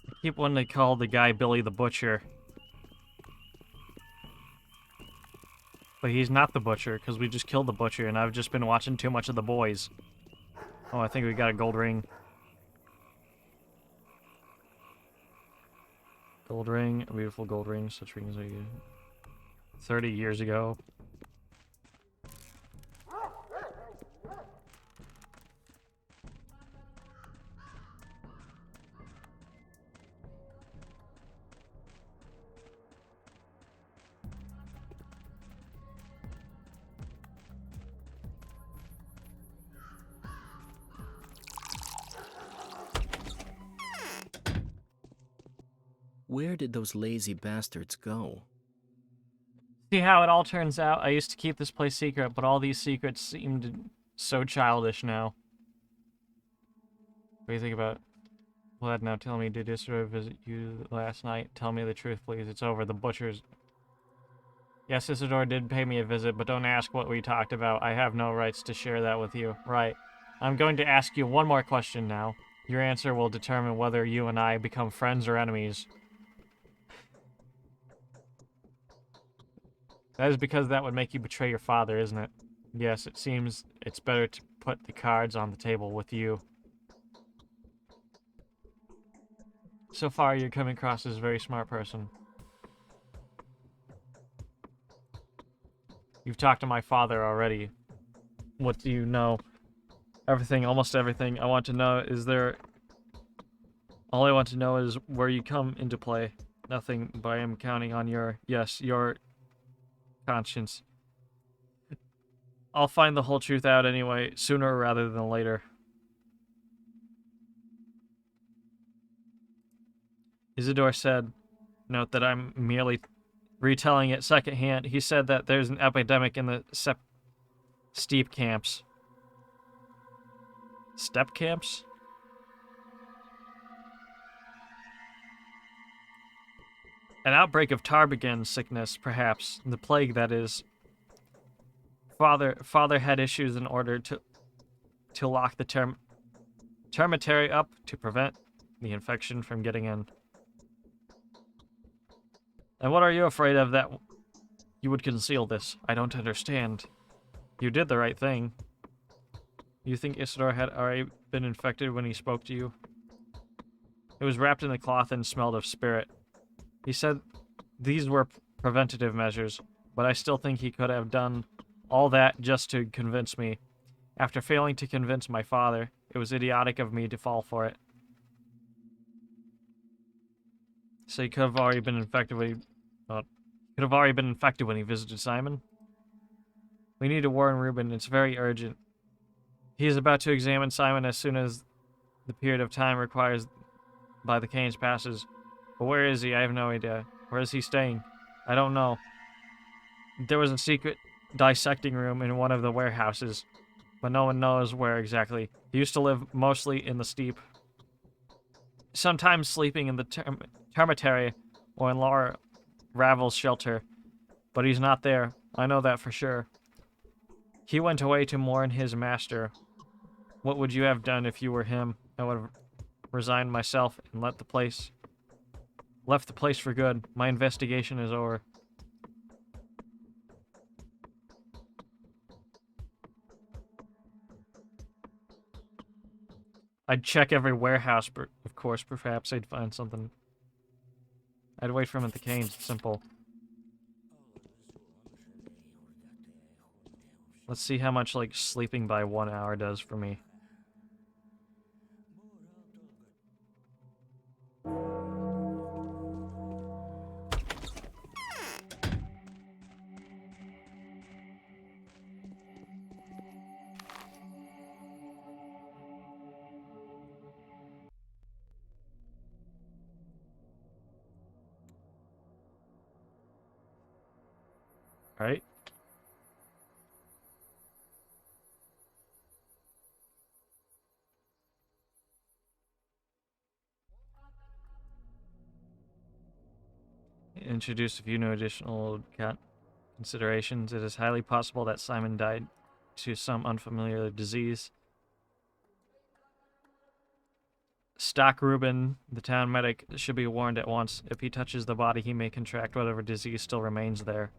Speaker 1: I keep wanting to call the guy Billy the Butcher. But he's not the Butcher, because we just killed the Butcher, and I've just been watching too much of The Boys. Oh, I think we got a gold ring. Gold ring, a beautiful gold ring, such rings are 30 years ago.
Speaker 3: Where did those lazy bastards go?
Speaker 1: See how it all turns out? I used to keep this place secret, but all these secrets seemed so childish now. What do you think about Vlad now? Tell me, did Isidore visit you last night? Tell me the truth, please. It's over. The Butcher's... Yes, Isidore did pay me a visit, but don't ask what we talked about. I have no rights to share that with you. Right. I'm going to ask you one more question now. Your answer will determine whether you and I become friends or enemies. That is because that would make you betray your father, isn't it? Yes, it seems it's better to put the cards on the table with you. So far, you're coming across as a very smart person. You've talked to my father already. What do you know? Everything, almost everything. I want to know, is there... All I want to know is where you come into play. Nothing, but I am counting on your... Yes, your... conscience. I'll find the whole truth out anyway, sooner rather than later. Isidore said, note that I'm merely retelling it secondhand. He said that there's an epidemic in the steep camps. Step camps? An outbreak of Tarbagan sickness, perhaps. The plague, that is. Father had issues in order to lock the termitary up to prevent the infection from getting in. And what are you afraid of that you would conceal this? I don't understand. You did the right thing. You think Isidore had already been infected when he spoke to you? It was wrapped in a cloth and smelled of spirit. He said these were preventative measures, but I still think he could have done all that just to convince me. After failing to convince my father, it was idiotic of me to fall for it. So he could have already been infected when he visited Simon. We need to warn Reuben. It's very urgent. He is about to examine Simon as soon as the period of time required by the Canes passes. But where is he? I have no idea. Where is he staying? I don't know. There was a secret dissecting room in one of the warehouses, but no one knows where exactly. He used to live mostly in the steep, sometimes sleeping in the termitary or in Laura Ravel's shelter, but he's not there. I know that for sure. He went away to mourn his master. What would you have done if you were him? I would have resigned myself and left the place for good. My investigation is over. I'd check every warehouse, but of course, perhaps I'd find something. I'd wait for him at the Canes. It's simple. Let's see how much, like, sleeping by 1 hour does for me. Right? Introduce a few new additional considerations. It is highly possible that Simon died to some unfamiliar disease. Stock Reuben, the town medic, should be warned at once. If he touches the body, he may contract whatever disease still remains there.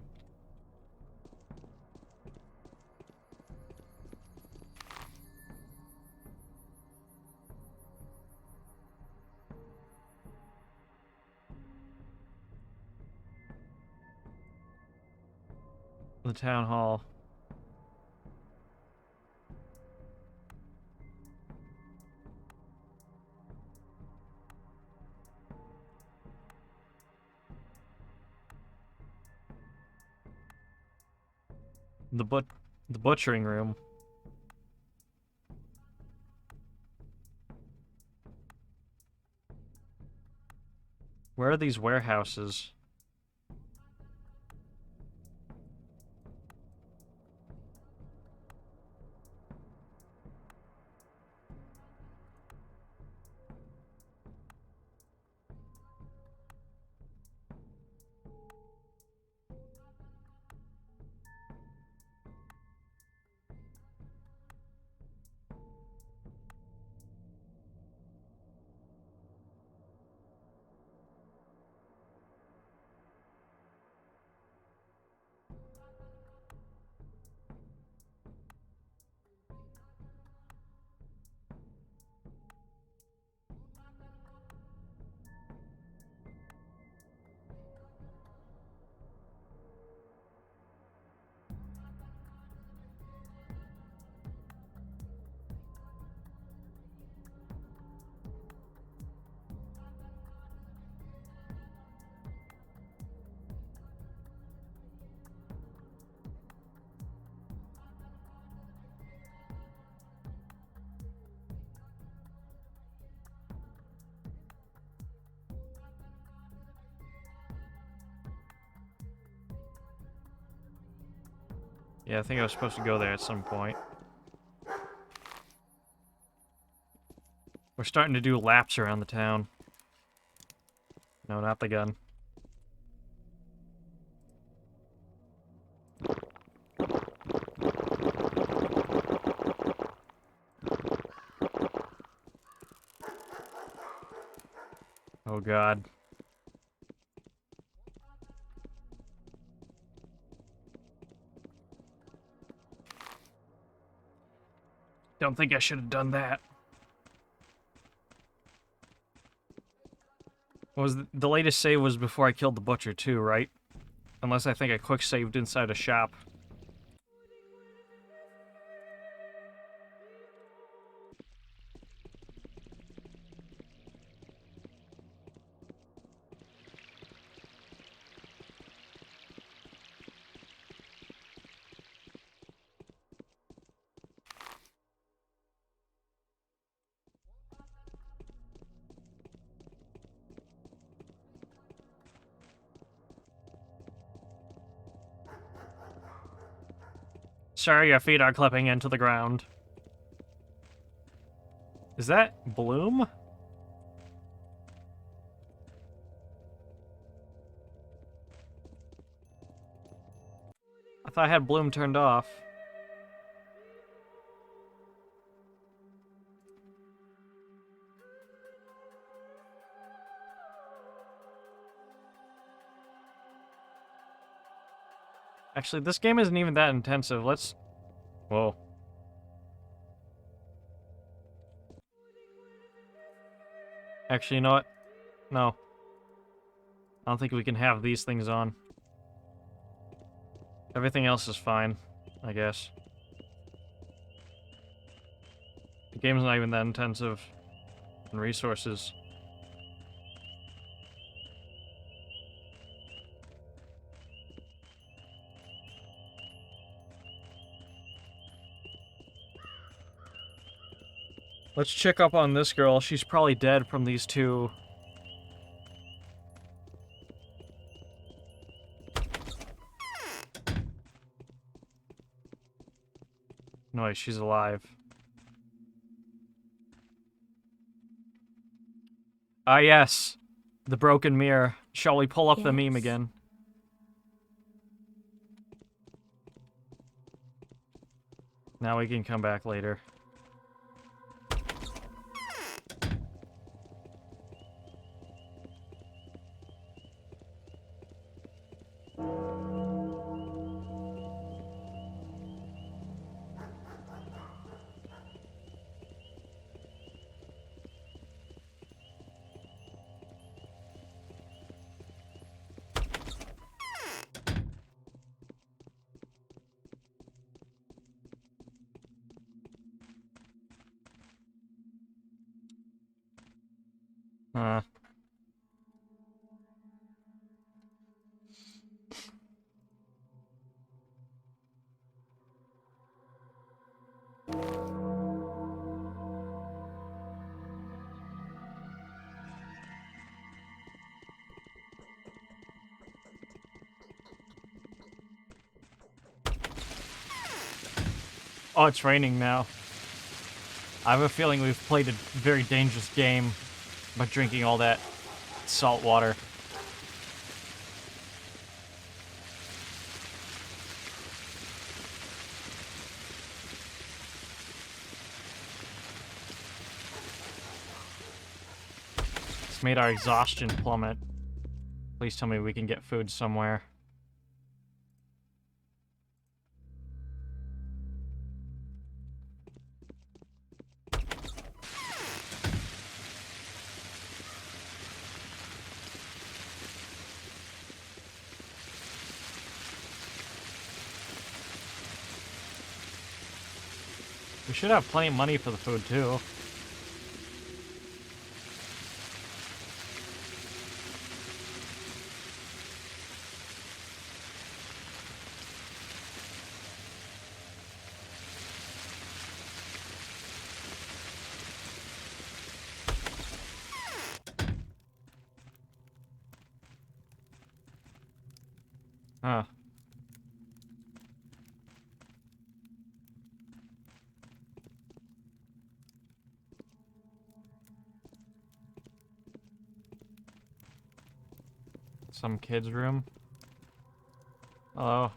Speaker 1: The town hall. The butchering room. Where are these warehouses? Yeah, I think I was supposed to go there at some point. We're starting to do laps around the town. No, not the gun. Oh God. Don't think I should have done that. What was the latest save was before I killed the butcher too, right? Unless I think I quick saved inside a shop. Sorry, your feet are clipping into the ground. Is that Bloom? I thought I had Bloom turned off. Actually, this game isn't even that intensive. Let's... Whoa. Actually, you know what? No. I don't think we can have these things on. Everything else is fine, I guess. The game's not even that intensive in resources. Let's check up on this girl. She's probably dead from these two. No, she's alive. Ah, yes. The broken mirror. Shall we pull up the meme
Speaker 7: Yes.
Speaker 1: again? Now we can come back later. Uh. Oh, it's raining now. I have a feeling we've played a very dangerous game by drinking all that salt water. It's made our exhaustion plummet. Please tell me we can get food somewhere. We should have plenty of money for the food, too. Huh. Some kid's room. Hello.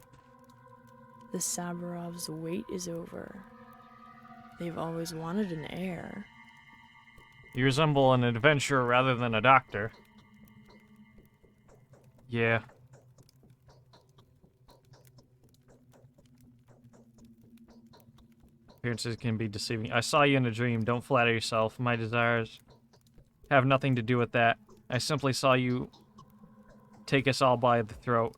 Speaker 7: The Sabarovs' wait is over. They've always wanted an heir.
Speaker 1: You resemble an adventurer rather than a doctor. Yeah. Appearances can be deceiving. I saw you in a dream. Don't flatter yourself. My desires have nothing to do with that. I simply saw you take us all by the throat.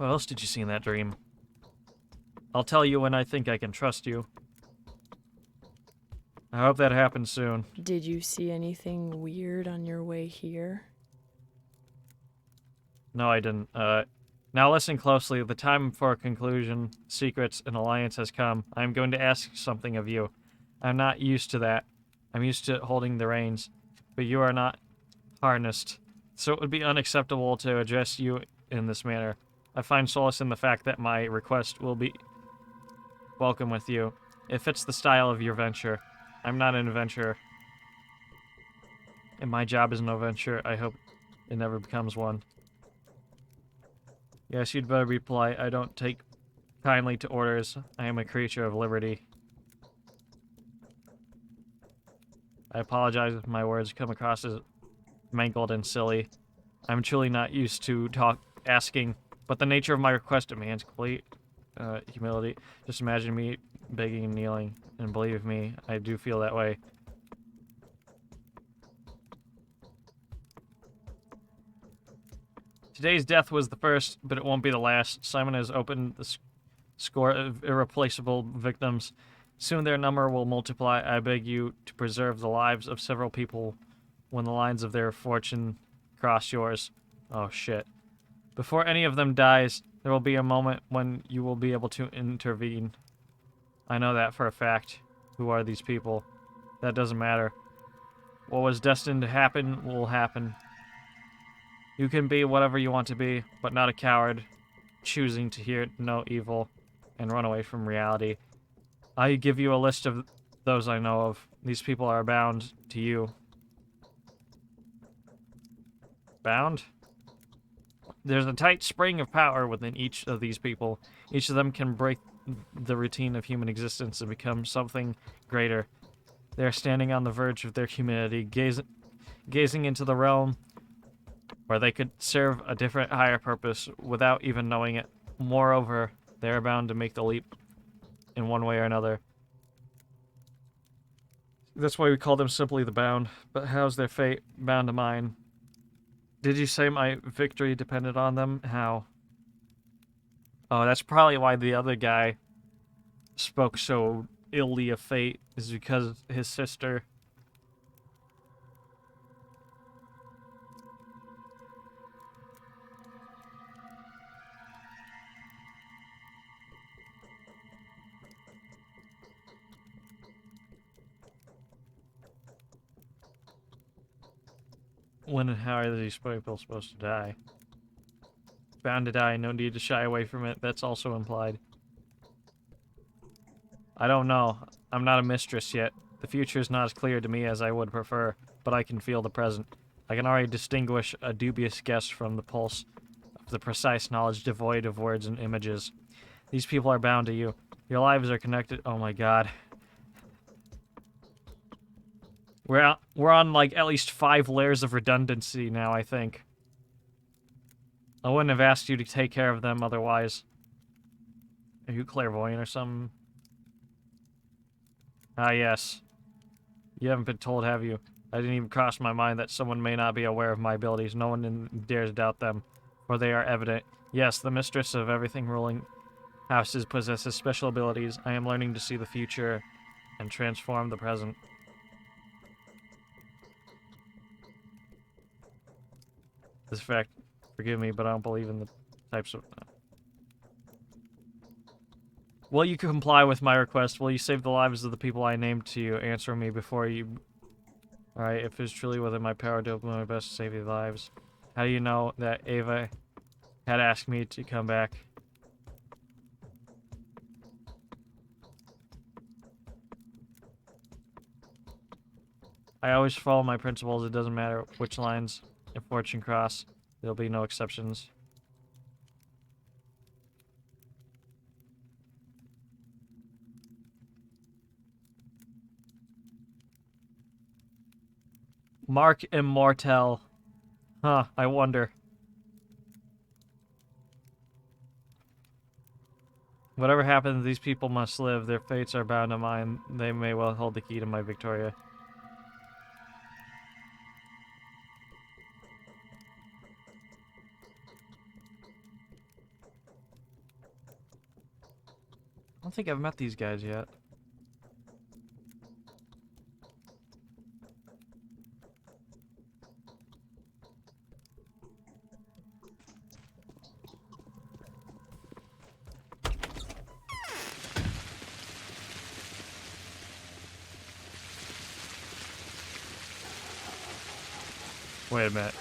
Speaker 1: What else did you see in that dream? I'll tell you when I think I can trust you. I hope that happens soon.
Speaker 7: Did you see anything weird on your way here?
Speaker 1: No, I didn't. Now listen closely. The time for a conclusion, secrets, and alliance has come. I am going to ask something of you. I'm not used to that. I'm used to holding the reins, but you are not harnessed. So it would be unacceptable to address you in this manner. I find solace in the fact that my request will be welcome with you. It fits the style of your venture. I'm not an adventurer. And my job is no venture. I hope it never becomes one. Yes, you'd better be polite. I don't take kindly to orders. I am a creature of liberty. I apologize if my words come across as mangled and silly. I'm truly not used to asking, but the nature of my request demands complete humility. Just imagine me begging and kneeling, and believe me, I do feel that way. Today's death was the first, but it won't be the last. Simon has opened the score of irreplaceable victims. Soon their number will multiply. I beg you to preserve the lives of several people when the lines of their fortune cross yours. Oh, shit. Before any of them dies, there will be a moment when you will be able to intervene. I know that for a fact. Who are these people? That doesn't matter. What was destined to happen will happen. You can be whatever you want to be, but not a coward, choosing to hear no evil and run away from reality. I give you a list of those I know of. These people are bound to you. Bound? There's a tight spring of power within each of these people. Each of them can break the routine of human existence and become something greater. They are standing on the verge of their humanity, gazing into the realm where they could serve a different, higher purpose without even knowing it. Moreover, they are bound to make the leap in one way or another. That's why we call them simply the bound. But how's their fate bound to mine? Did you say my victory depended on them? How? Oh, that's probably why the other guy spoke so illy of fate, is because his sister. When and how are these people supposed to die? Bound to die, no need to shy away from it. That's also implied. I don't know. I'm not a mistress yet. The future is not as clear to me as I would prefer, but I can feel the present. I can already distinguish a dubious guess from the pulse of the precise knowledge devoid of words and images. These people are bound to you. Your lives are connected. Oh my god. We're on like at least 5 layers of redundancy now, I think. I wouldn't have asked you to take care of them otherwise. Are you clairvoyant or something? Ah, yes. You haven't been told, have you? I didn't even cross my mind that someone may not be aware of my abilities. No one dares doubt them, for they are evident. Yes, the mistress of everything ruling houses possesses special abilities. I am learning to see the future and transform the present. This fact, forgive me, but I don't believe in the types of... Will you comply with my request? Will you save the lives of the people I named to you? Answer me before you... Alright, if it's truly within my power to do my best to save your lives. How do you know that Ava had asked me to come back? I always follow my principles. It doesn't matter which lines of fortune cross. There'll be no exceptions. Mark Immortel. Huh, I wonder. Whatever happens, these people must live. Their fates are bound to mine. They may well hold the key to my Victoria. don't think I've met these guys yet. Wait a minute.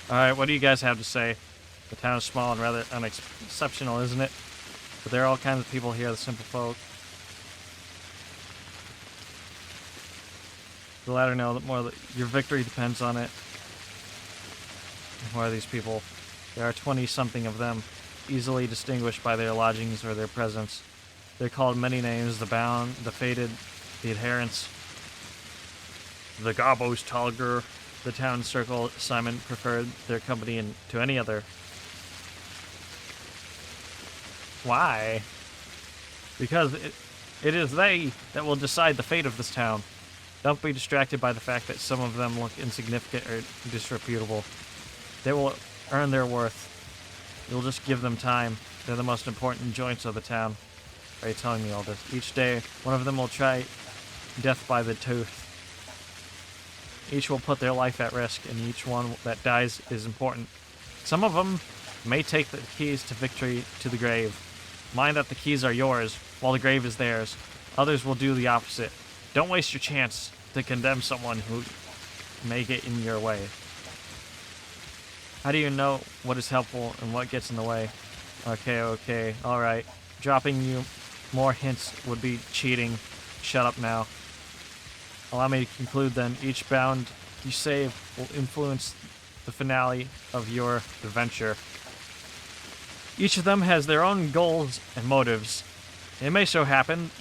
Speaker 1: Alright, what do you guys have to say? The town is small and rather unexceptional, isn't it? But there are all kinds of people here, the simple folk. The latter know that your victory depends on it. Who are these people? There are 20-something of them, easily distinguished by their lodgings or their presence. They're called many names: the bound, the fated, the adherents, the Gobos Talger. The town circle Simon preferred their company to any other. Why? Because it is they that will decide the fate of this town. Don't be distracted by the fact that some of them look insignificant or disreputable. They will earn their worth. You'll just give them time. They're the most important joints of the town. Are you telling me all this? Each day, one of them will try death by the tooth. Each will put their life at risk, and each one that dies is important. Some of them may take the keys to victory to the grave. Mind that the keys are yours, while the grave is theirs. Others will do the opposite. Don't waste your chance to condemn someone who may get in your way. How do you know what is helpful and what gets in the way? Okay, alright. Dropping you more hints would be cheating. Shut up now. Allow me to conclude then. Each bound you save will influence the finale of your adventure. Each of them has their own goals and motives. It may so happen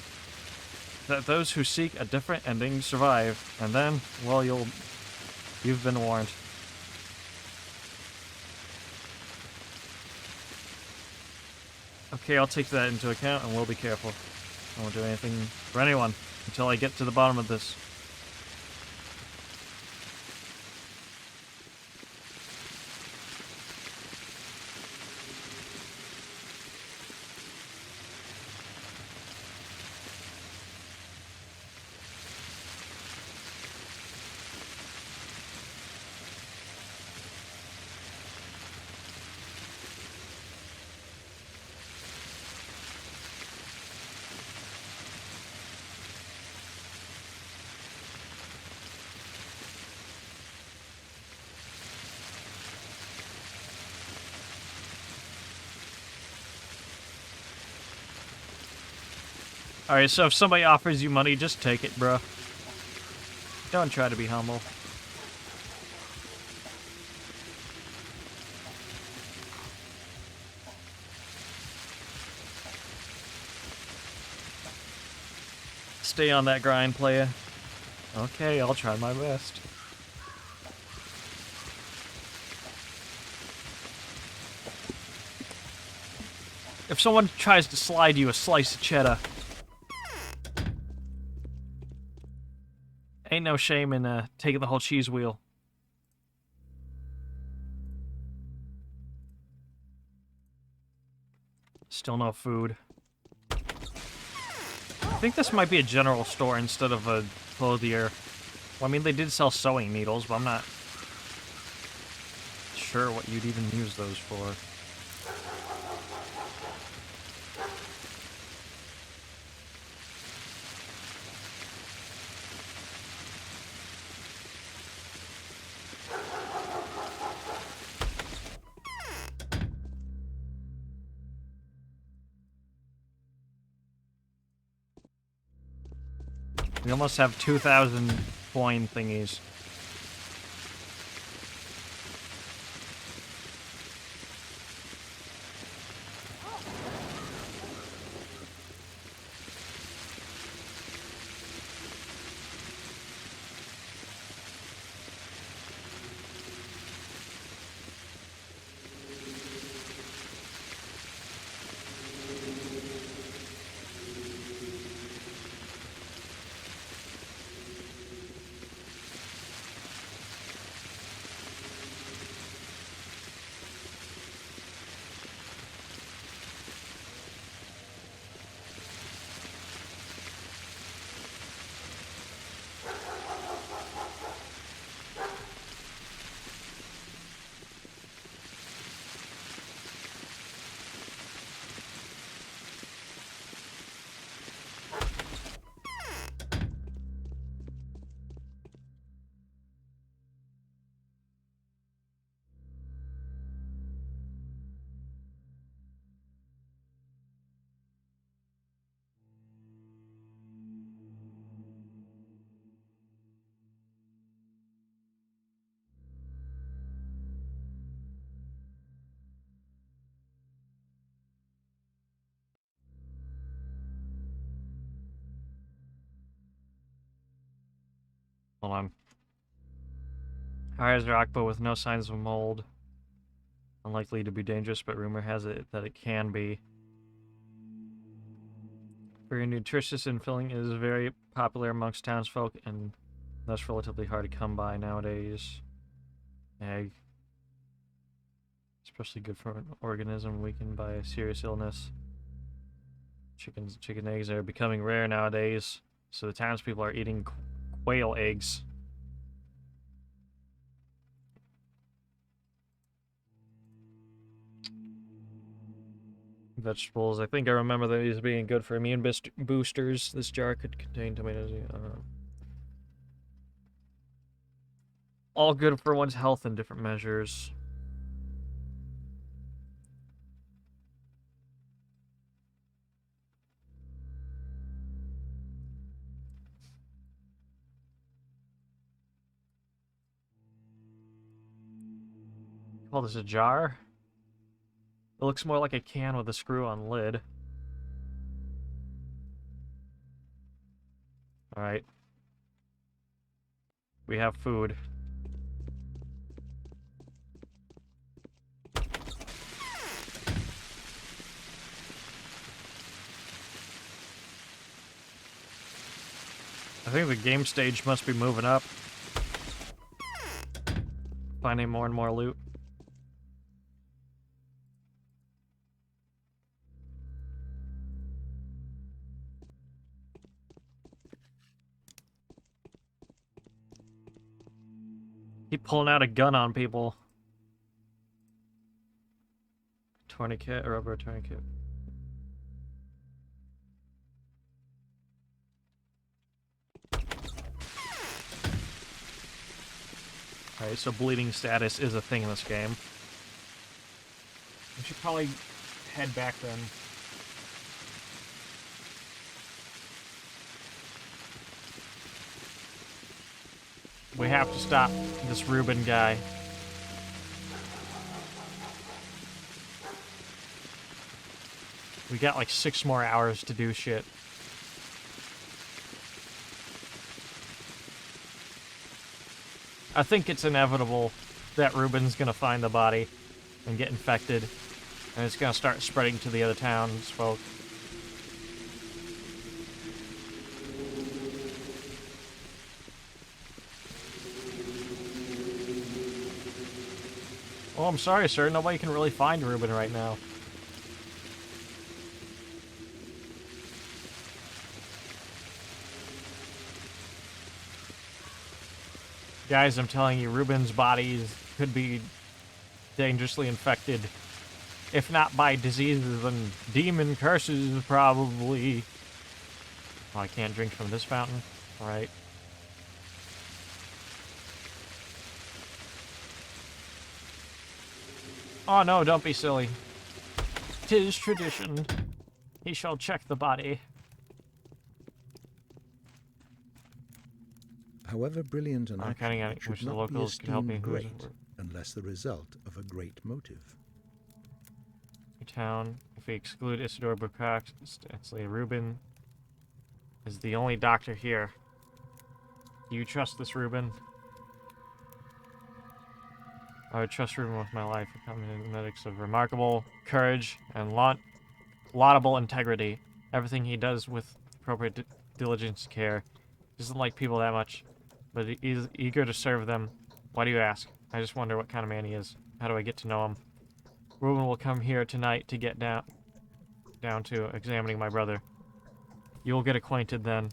Speaker 1: that those who seek a different ending survive, and then, well, you've been warned. Okay, I'll take that into account, and we'll be careful. I won't do anything for anyone until I get to the bottom of this. Alright, so if somebody offers you money, just take it, bro. Don't try to be humble. Stay on that grind, playa. Okay, I'll try my best. If someone tries to slide you a slice of cheddar, ain't no shame in taking the whole cheese wheel. Still no food. I think this might be a general store instead of a clothier. Well, I mean, they did sell sewing needles, but I'm not sure what you'd even use those for. We almost have 2,000 coin thingies. Hold on. Hard as rock, but with no signs of mold. Unlikely to be dangerous, but rumor has it that it can be. Very nutritious and filling, it is very popular amongst townsfolk and thus relatively hard to come by nowadays. Egg. Especially good for an organism weakened by a serious illness. Chicken eggs are becoming rare nowadays, so the townspeople are eating quail eggs. Vegetables. I think I remember these being good for immune boosters. This jar could contain tomatoes. All good for one's health in different measures. Call this a jar? It looks more like a can with a screw-on lid. Alright. We have food. I think the game stage must be moving up. Finding more and more loot. Keep pulling out a gun on people. Tourniquet, rubber tourniquet. Alright, so bleeding status is a thing in this game. We should probably head back then. We have to stop this Reuben guy. We got like 6 more hours to do shit. I think it's inevitable that Reuben's gonna find the body and get infected, and it's gonna start spreading to the other townsfolk. Oh, I'm sorry, sir. Nobody can really find Reuben right now. Guys, I'm telling you, Reuben's body could be dangerously infected. If not by diseases, then demon curses, probably. Oh, I can't drink from this fountain. Alright. Oh no, don't be silly. 'Tis tradition. He shall check the body.
Speaker 5: However brilliant an action,
Speaker 1: kinda
Speaker 5: it
Speaker 1: wish
Speaker 5: should
Speaker 1: the
Speaker 5: not be
Speaker 1: locals could help me.
Speaker 5: esteemed
Speaker 1: Who's-
Speaker 5: great unless the result of a great motive.
Speaker 1: Town. If we exclude Isidore Bukak, Stanley Reuben is the only doctor here. Do you trust this Reuben? I would trust Reuben with my life. Accompanying medics of remarkable courage and laudable integrity. Everything he does with appropriate diligence and care. He doesn't like people that much, but he is eager to serve them. Why do you ask? I just wonder what kind of man he is. How do I get to know him? Reuben will come here tonight to get down to examining my brother. You will get acquainted then.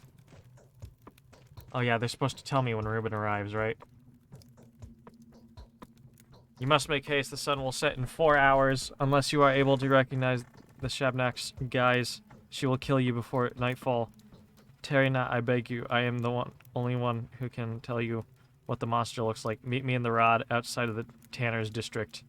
Speaker 1: Oh yeah, they're supposed to tell me when Reuben arrives, right? You must make haste. The sun will set in 4 hours. Unless you are able to recognize the Shabnak's guise, she will kill you before nightfall. Tarry not, I beg you. I am the only one who can tell you what the monster looks like. Meet me in the rod outside of the Tanner's district.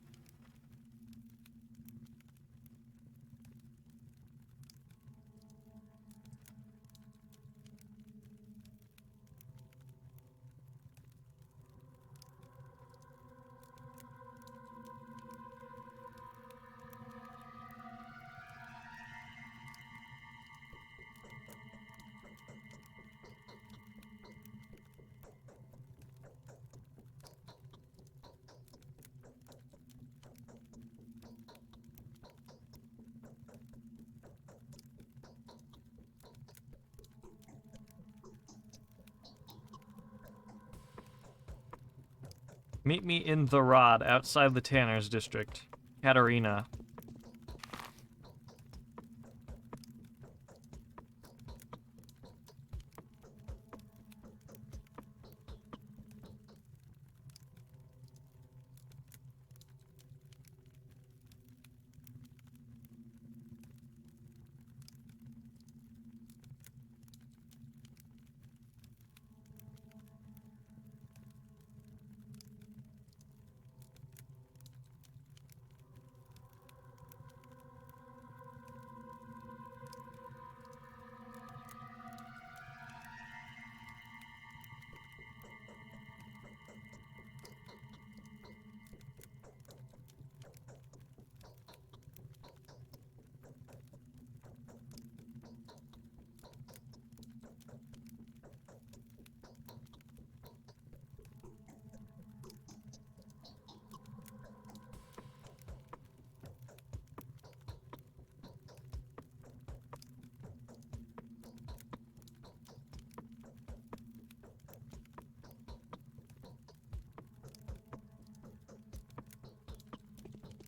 Speaker 1: Meet me in the Rod, outside the Tanner's District. Katarina.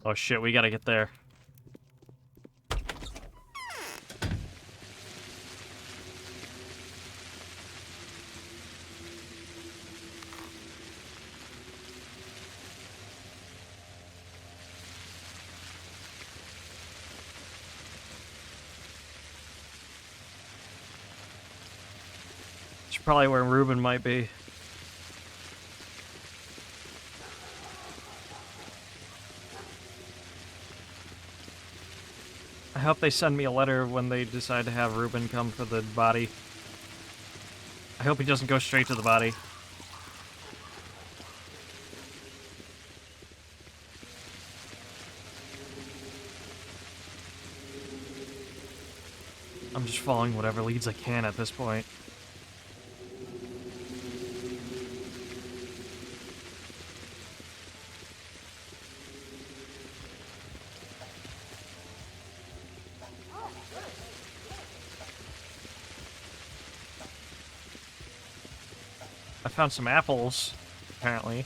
Speaker 1: Oh shit, we gotta get there. It's probably where Ruben might be. I hope they send me a letter when they decide to have Ruben come for the body. I hope he doesn't go straight to the body. I'm just following whatever leads I can at this point. I found some apples, apparently.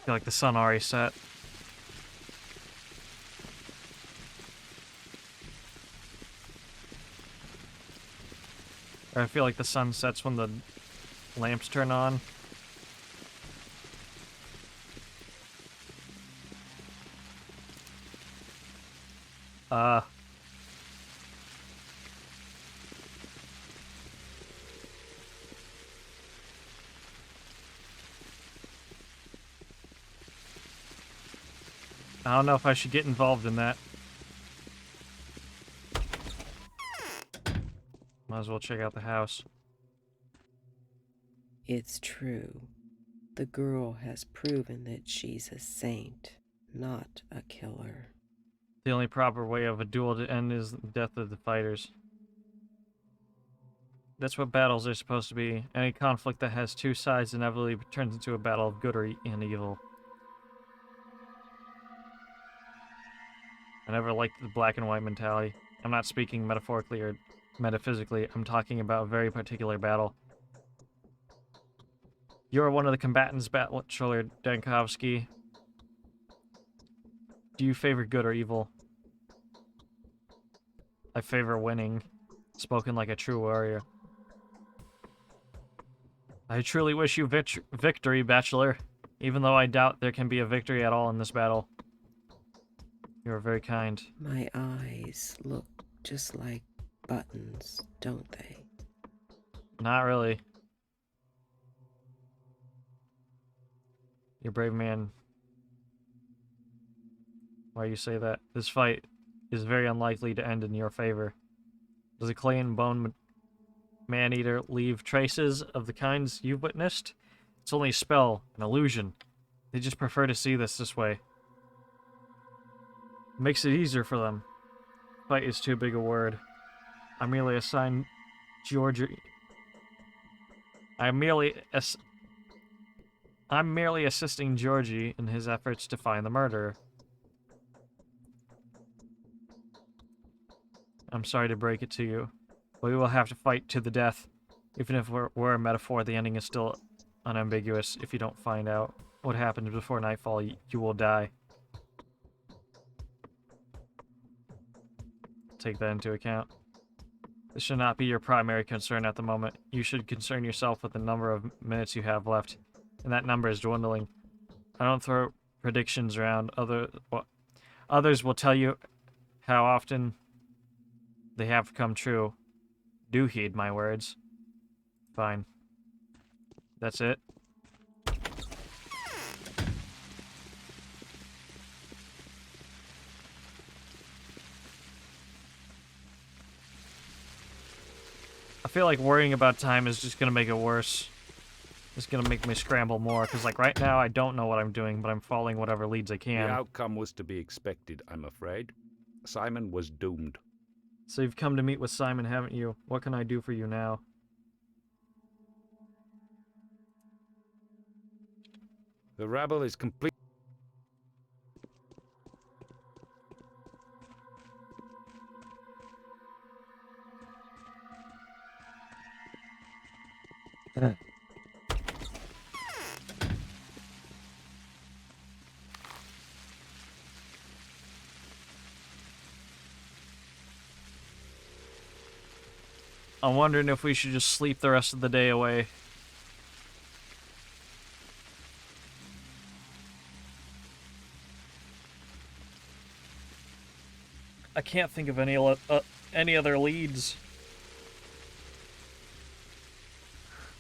Speaker 1: I feel like the sun already set. Or I feel like the sun sets when the lamps turn on. I don't know if I should get involved in that. Might as well check out the house.
Speaker 6: It's true. The girl has proven that she's a saint, not a killer.
Speaker 1: The only proper way of a duel to end is the death of the fighters. That's what battles are supposed to be. Any conflict that has two sides inevitably turns into a battle of good and evil. I never liked the black and white mentality. I'm not speaking metaphorically or metaphysically. I'm talking about a very particular battle. You're one of the combatants, Bachelor Dankovsky. Do you favor good or evil? I favor winning. Spoken like a true warrior. I truly wish you victory, Bachelor. Even though I doubt there can be a victory at all in this battle. You are very kind.
Speaker 6: My eyes look just like buttons, don't they?
Speaker 1: Not really. You're a brave man. Why you say that? This fight is very unlikely to end in your favor. Does a clay and bone man-eater leave traces of the kinds you've witnessed? It's only a spell, an illusion. They just prefer to see this way. Makes it easier for them. Fight is too big a word. I'm merely assigned Georgie. I'm merely assisting Georgie in his efforts to find the murderer. I'm sorry to break it to you, but we will have to fight to the death. Even if we're a metaphor, the ending is still unambiguous. If you don't find out what happens before nightfall, you will die. Take that into account. This should not be your primary concern at the moment. You should concern yourself with the number of minutes you have left, and that number is dwindling. I don't throw predictions around. Others will tell you how often they have come true. Do heed my words. Fine. That's it. I feel like worrying about time is just gonna make it worse. It's gonna make me scramble more, because like right now I don't know what I'm doing, but I'm following whatever leads I can.
Speaker 4: The outcome was to be expected, I'm afraid. Simon was doomed.
Speaker 1: So you've come to meet with Simon, haven't you? What can I do for you now?
Speaker 4: The rabble is complete.
Speaker 1: I'm wondering if we should just sleep the rest of the day away. I can't think of any other leads.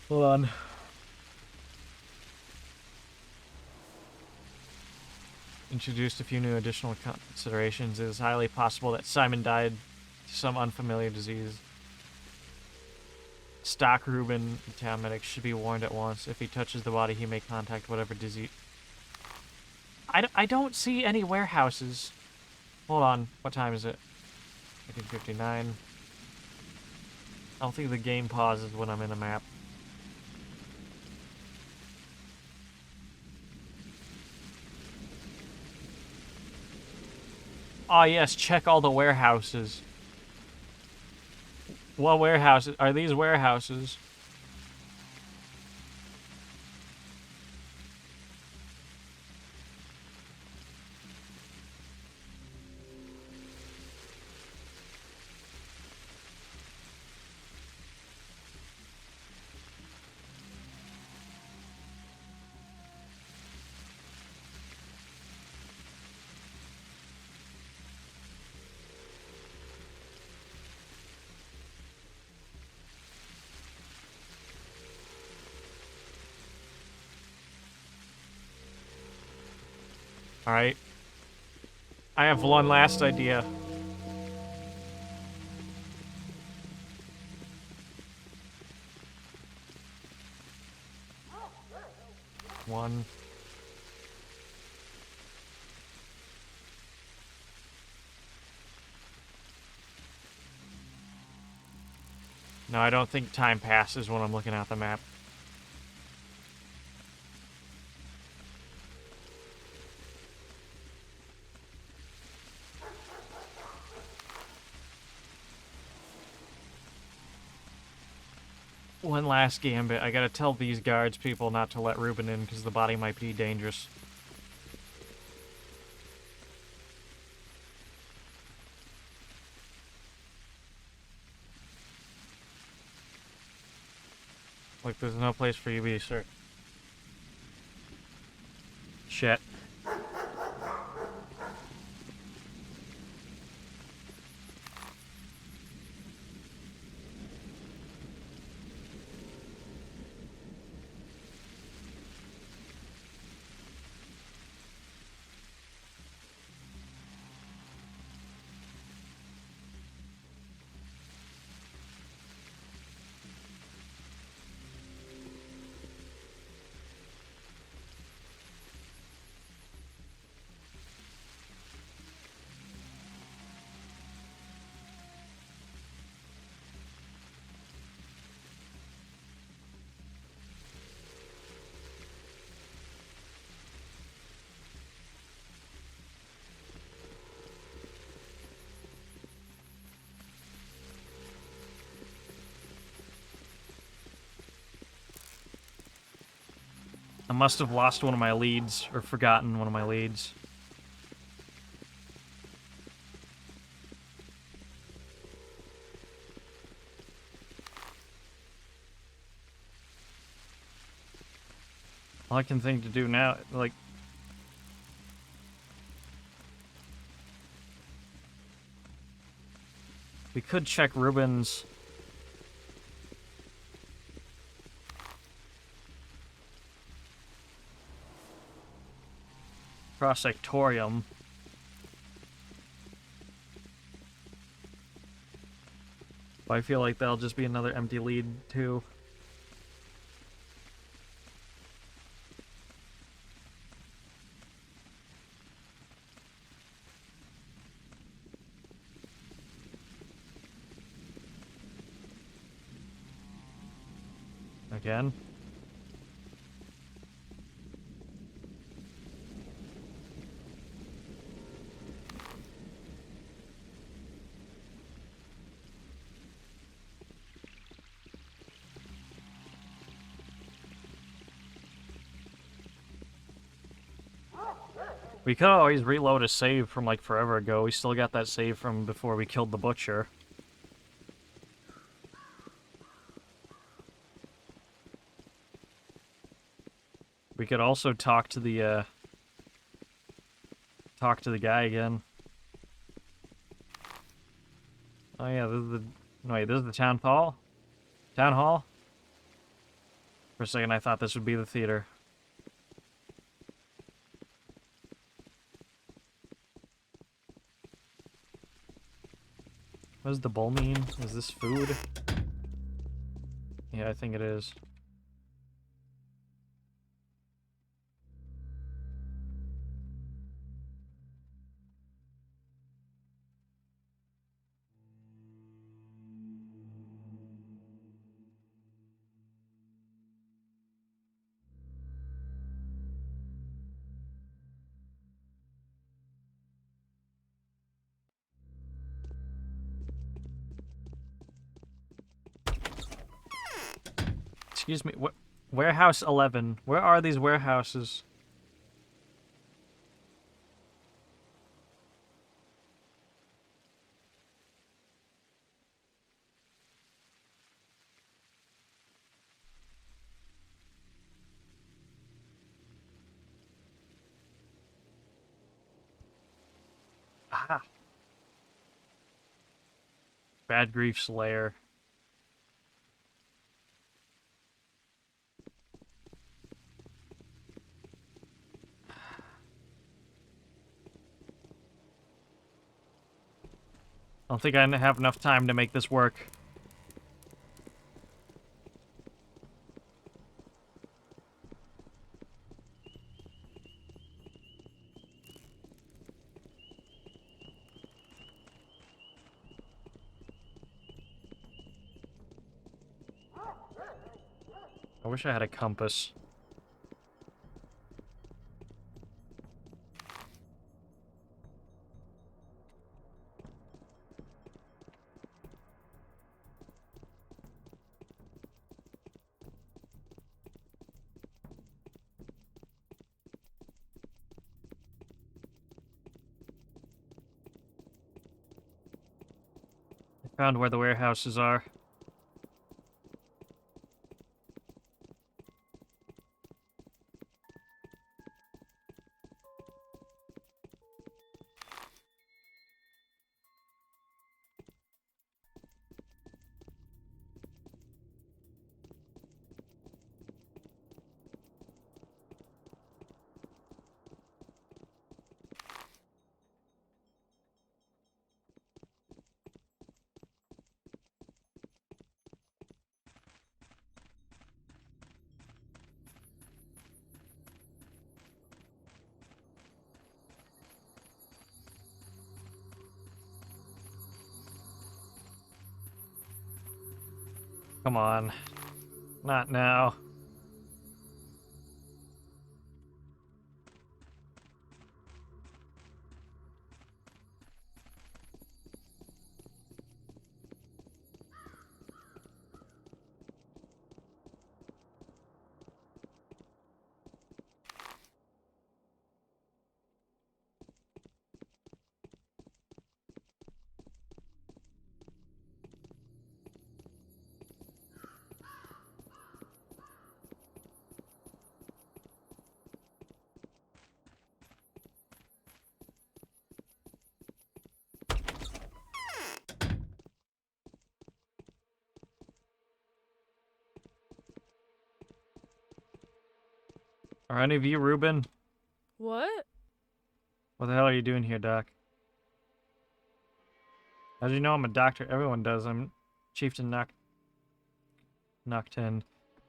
Speaker 1: Hold on. Introduced a few new additional considerations. It is highly possible that Simon died to some unfamiliar disease. Stock Reuben, the town medic, should be warned at once. If he touches the body, he may contact whatever disease. I don't see any warehouses. Hold on. What time is it? 1959. I don't think the game pauses when I'm in a map. Ah, yes, check all the warehouses. What warehouses? Are these warehouses? Alright. I have one last idea. One. No, I don't think time passes when I'm looking at the map. One last gambit. I gotta tell these guards people not to let Ruben in because the body might be dangerous. Like, there's no place for you to be, sir. Shit. I must have lost one of my leads, or forgotten one of my leads. All I can think to do now, like... We could check Ruben's... Cross-sectorium. But I feel like that'll just be another empty lead, too. Again. We could always reload a save from like forever ago. We still got that save from before we killed the butcher. We could also talk to the guy again. Oh yeah, this is the... Wait, this is the town hall? Town hall? For a second I thought this would be the theater. What does the bowl mean? Is this food? Yeah, I think it is. Excuse me, warehouse 11. Where are these warehouses? Aha. Bad Grief's lair. I don't think I have enough time to make this work. I wish I had a compass. Found where the warehouses are. Come on. Not now. Are any of you Ruben?
Speaker 7: What?
Speaker 1: What the hell are you doing here, Doc? As you know, I'm a doctor. Everyone does. I'm Chieftain Noctin.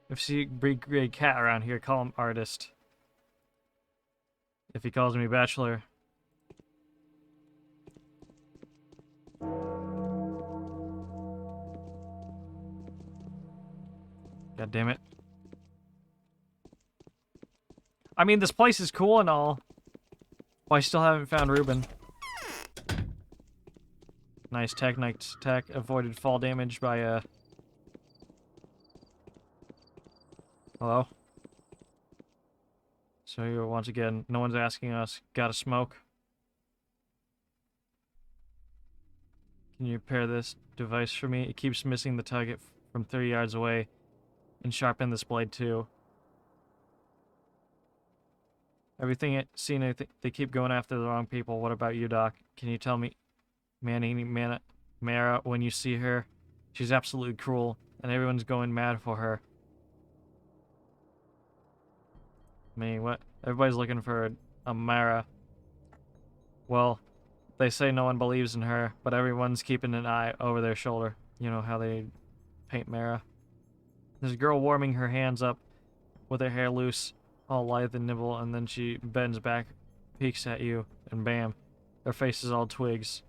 Speaker 1: If you see big gray cat around here, call him artist. If he calls me bachelor. God damn it. I mean, this place is cool and all. But I still haven't found Ruben. Nice tech, nice tech. Avoided fall damage by, Hello? So here, once again, no one's asking us. Gotta smoke. Can you repair this device for me? It keeps missing the target from 30 yards away. And sharpen this blade too. Everything seen, they keep going after the wrong people. What about you, Doc? Can you tell me, Mara, when you see her? She's absolutely cruel, and everyone's going mad for her. I mean, what? Everybody's looking for a Mara. Well, they say no one believes in her, but everyone's keeping an eye over their shoulder. You know how they paint Mara. There's a girl warming her hands up with her hair loose, all lithe and nibble, and then she bends back, peeks at you, and bam, her face is all twigs.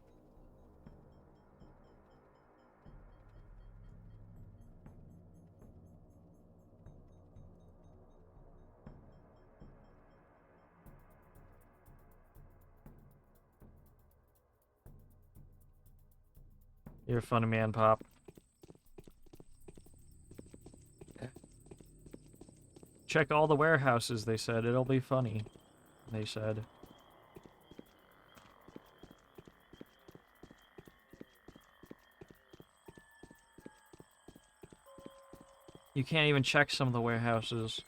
Speaker 1: You're a funny man, Pop. Check all the warehouses, they said. It'll be funny, they said. You can't even check some of the warehouses.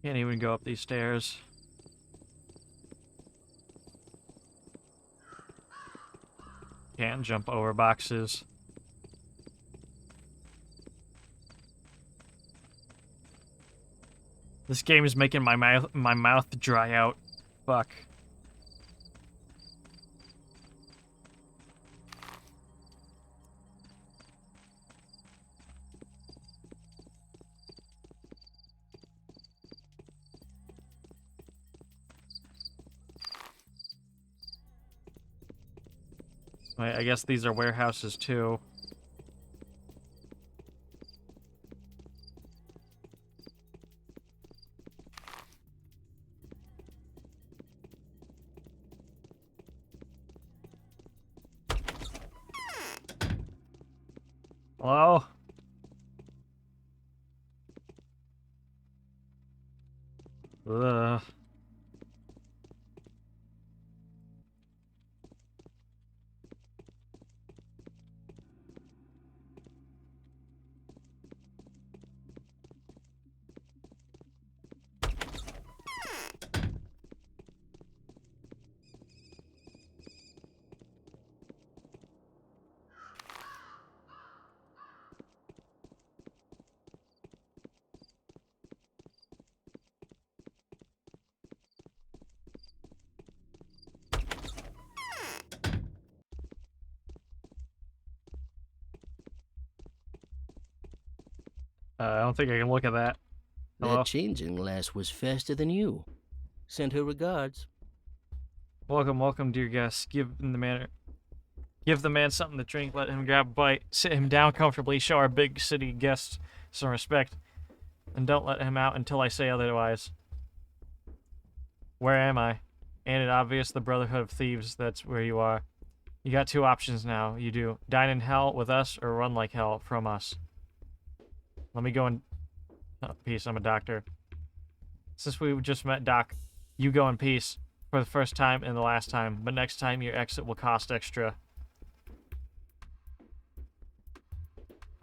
Speaker 1: Can't even go up these stairs. Can't jump over boxes. This game is making my mouth dry out. Fuck. Wait, I guess these are warehouses too. Hello? Ugh. I don't think I can look at that. Hello?
Speaker 3: That changing lass was faster than you. Send her regards.
Speaker 1: Welcome, welcome, dear guests. Give the man something to drink, let him grab a bite, sit him down comfortably, show our big city guests some respect, and don't let him out until I say otherwise. Where am I? Ain't it obvious? The Brotherhood of Thieves, that's where you are. You got two options now. You do dine in hell with us or run like hell from us. Let me go in peace. I'm a doctor. Since we just met, Doc, you go in peace for the first time and the last time, but next time your exit will cost extra.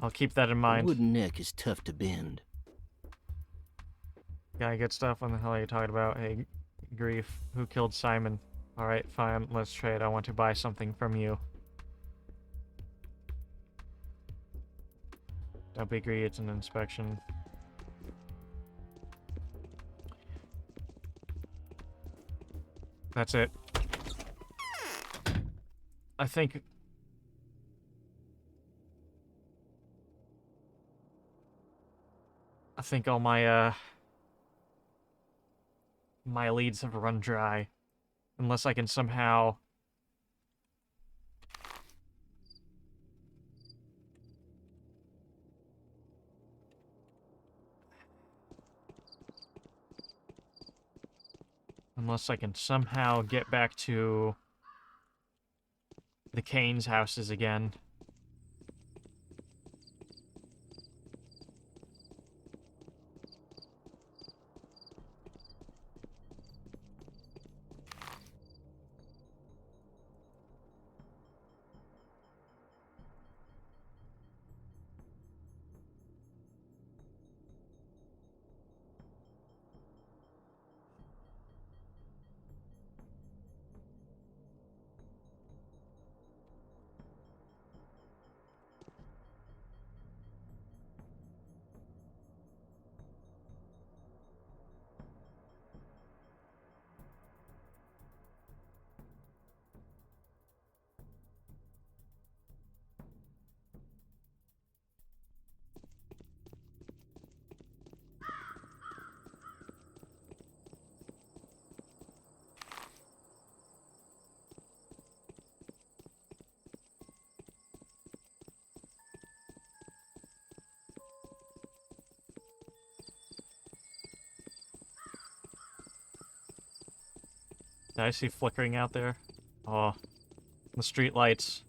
Speaker 1: I'll keep that in
Speaker 3: A
Speaker 1: mind.
Speaker 3: wooden neck is tough to bend.
Speaker 1: Gotta get stuff. What the hell are you talking about? Hey, Grief. Who killed Simon? Alright, fine. Let's trade. I want to buy something from you. Don't be greedy. It's an inspection. That's it. I think... all my, my leads have run dry. Unless I can somehow... Unless I can somehow get back to the Kane's houses again. Did I see flickering out there? Oh, the street lights.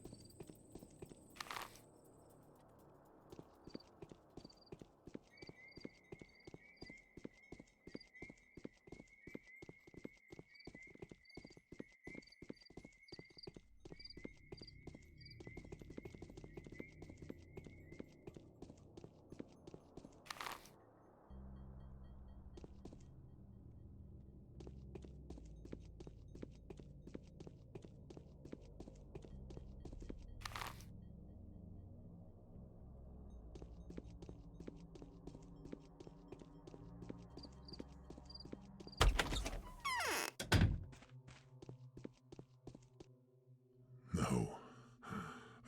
Speaker 2: No,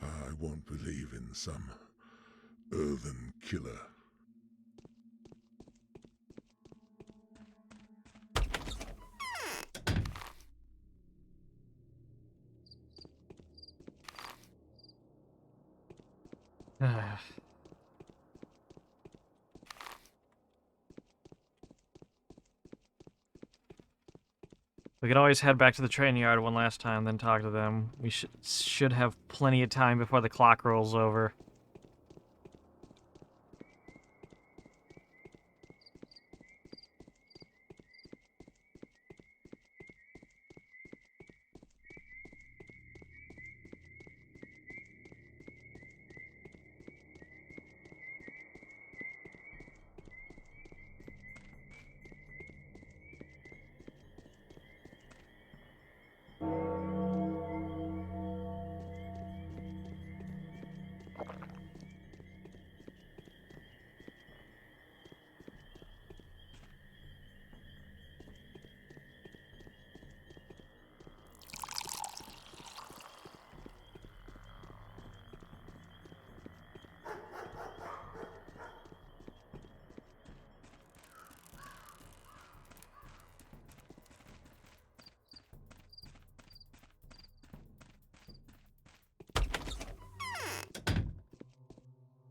Speaker 2: I won't believe in some earthen killer.
Speaker 1: We could always head back to the train yard one last time, then talk to them. We should have plenty of time before the clock rolls over.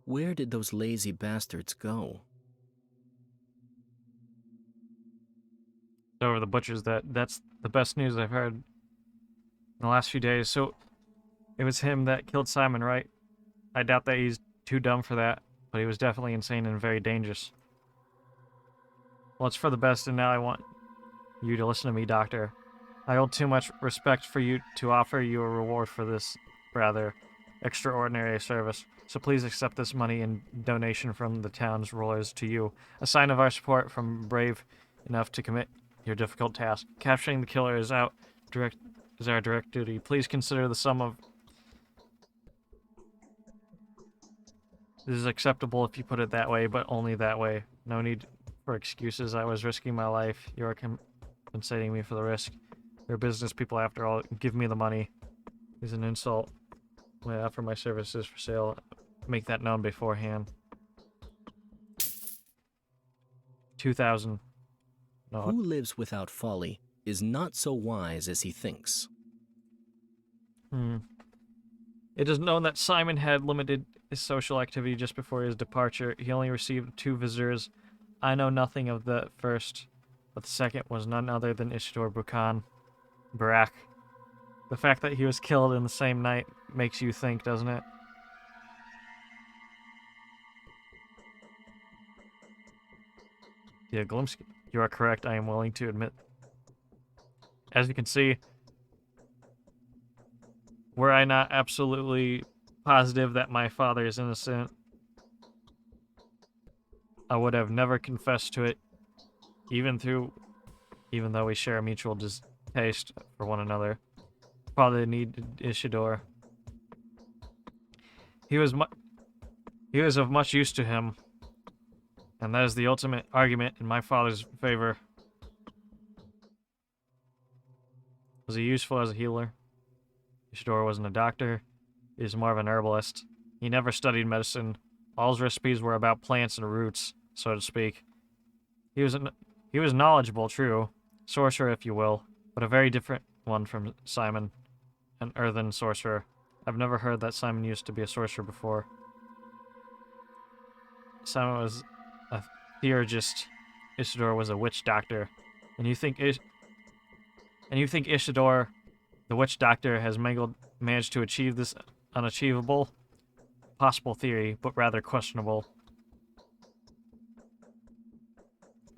Speaker 3: Where did those lazy bastards go?
Speaker 1: Over the butchers, that's the best news I've heard in the last few days. So it was him that killed Simon, right? I doubt that he's too dumb for that, but he was definitely insane and very dangerous. Well, it's for the best, and now I want you to listen to me, Doctor. I hold too much respect for you to offer you a reward for this rather extraordinary service. So please accept this money in donation from the town's rulers to you, a sign of our support from brave enough to commit your difficult task. Capturing the killer is our direct duty. Please consider the sum of... This is acceptable if you put it that way, but only that way. No need for excuses. I was risking my life. You are compensating me for the risk. You're business people after all. Give me the money. It's an insult. When I offer my services for sale, make that known beforehand. 2,000. No.
Speaker 3: Who lives without folly is not so wise as he thinks.
Speaker 1: It is known that Simon had limited his social activity just before his departure. He only received 2 visitors. I know nothing of the first, but the second was none other than Ishidor Barak. The fact that he was killed in the same night makes you think, doesn't it? Yeah, Glimsky, you are correct. I am willing to admit. As you can see, were I not absolutely positive that my father is innocent, I would have never confessed to it, even though we share a mutual distaste for one another. Probably needed Ishidor. He was of much use to him, and that is the ultimate argument in my father's favor. Was he useful as a healer? Ishidor wasn't a doctor. He was more of an herbalist. He never studied medicine. All his recipes were about plants and roots, so to speak. He was knowledgeable, true. Sorcerer, if you will, but a very different one from Simon, an earthen sorcerer. I've never heard that Simon used to be a sorcerer before. Simon was a theurgist. Ishidor was a witch doctor. And you think Ishidor, the witch doctor, has managed to achieve this unachievable? Possible theory, but rather questionable.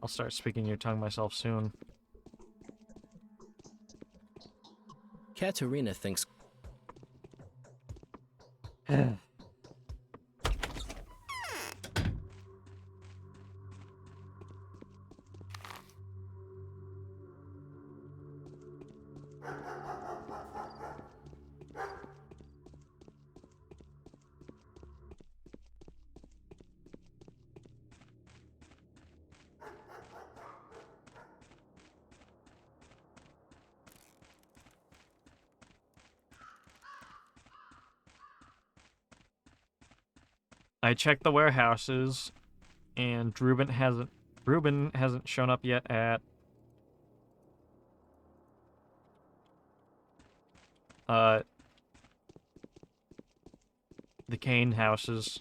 Speaker 1: I'll start speaking your tongue myself soon.
Speaker 3: Katerina thinks...
Speaker 1: I checked the warehouses, and Reuben hasn't shown up yet at the Kane houses.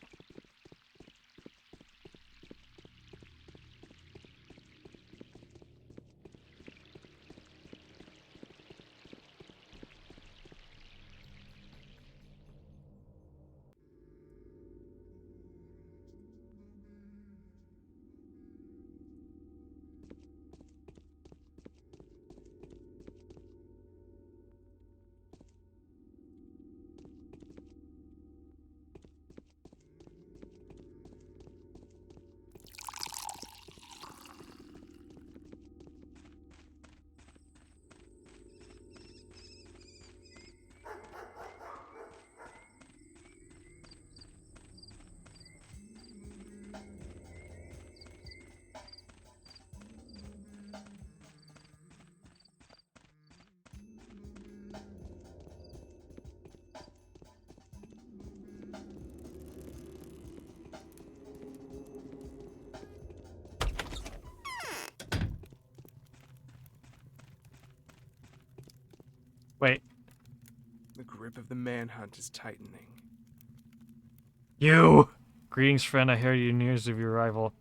Speaker 1: Wait,
Speaker 8: The grip of the manhunt is tightening.
Speaker 1: you! Greetings, friend. I hear you news of your arrival.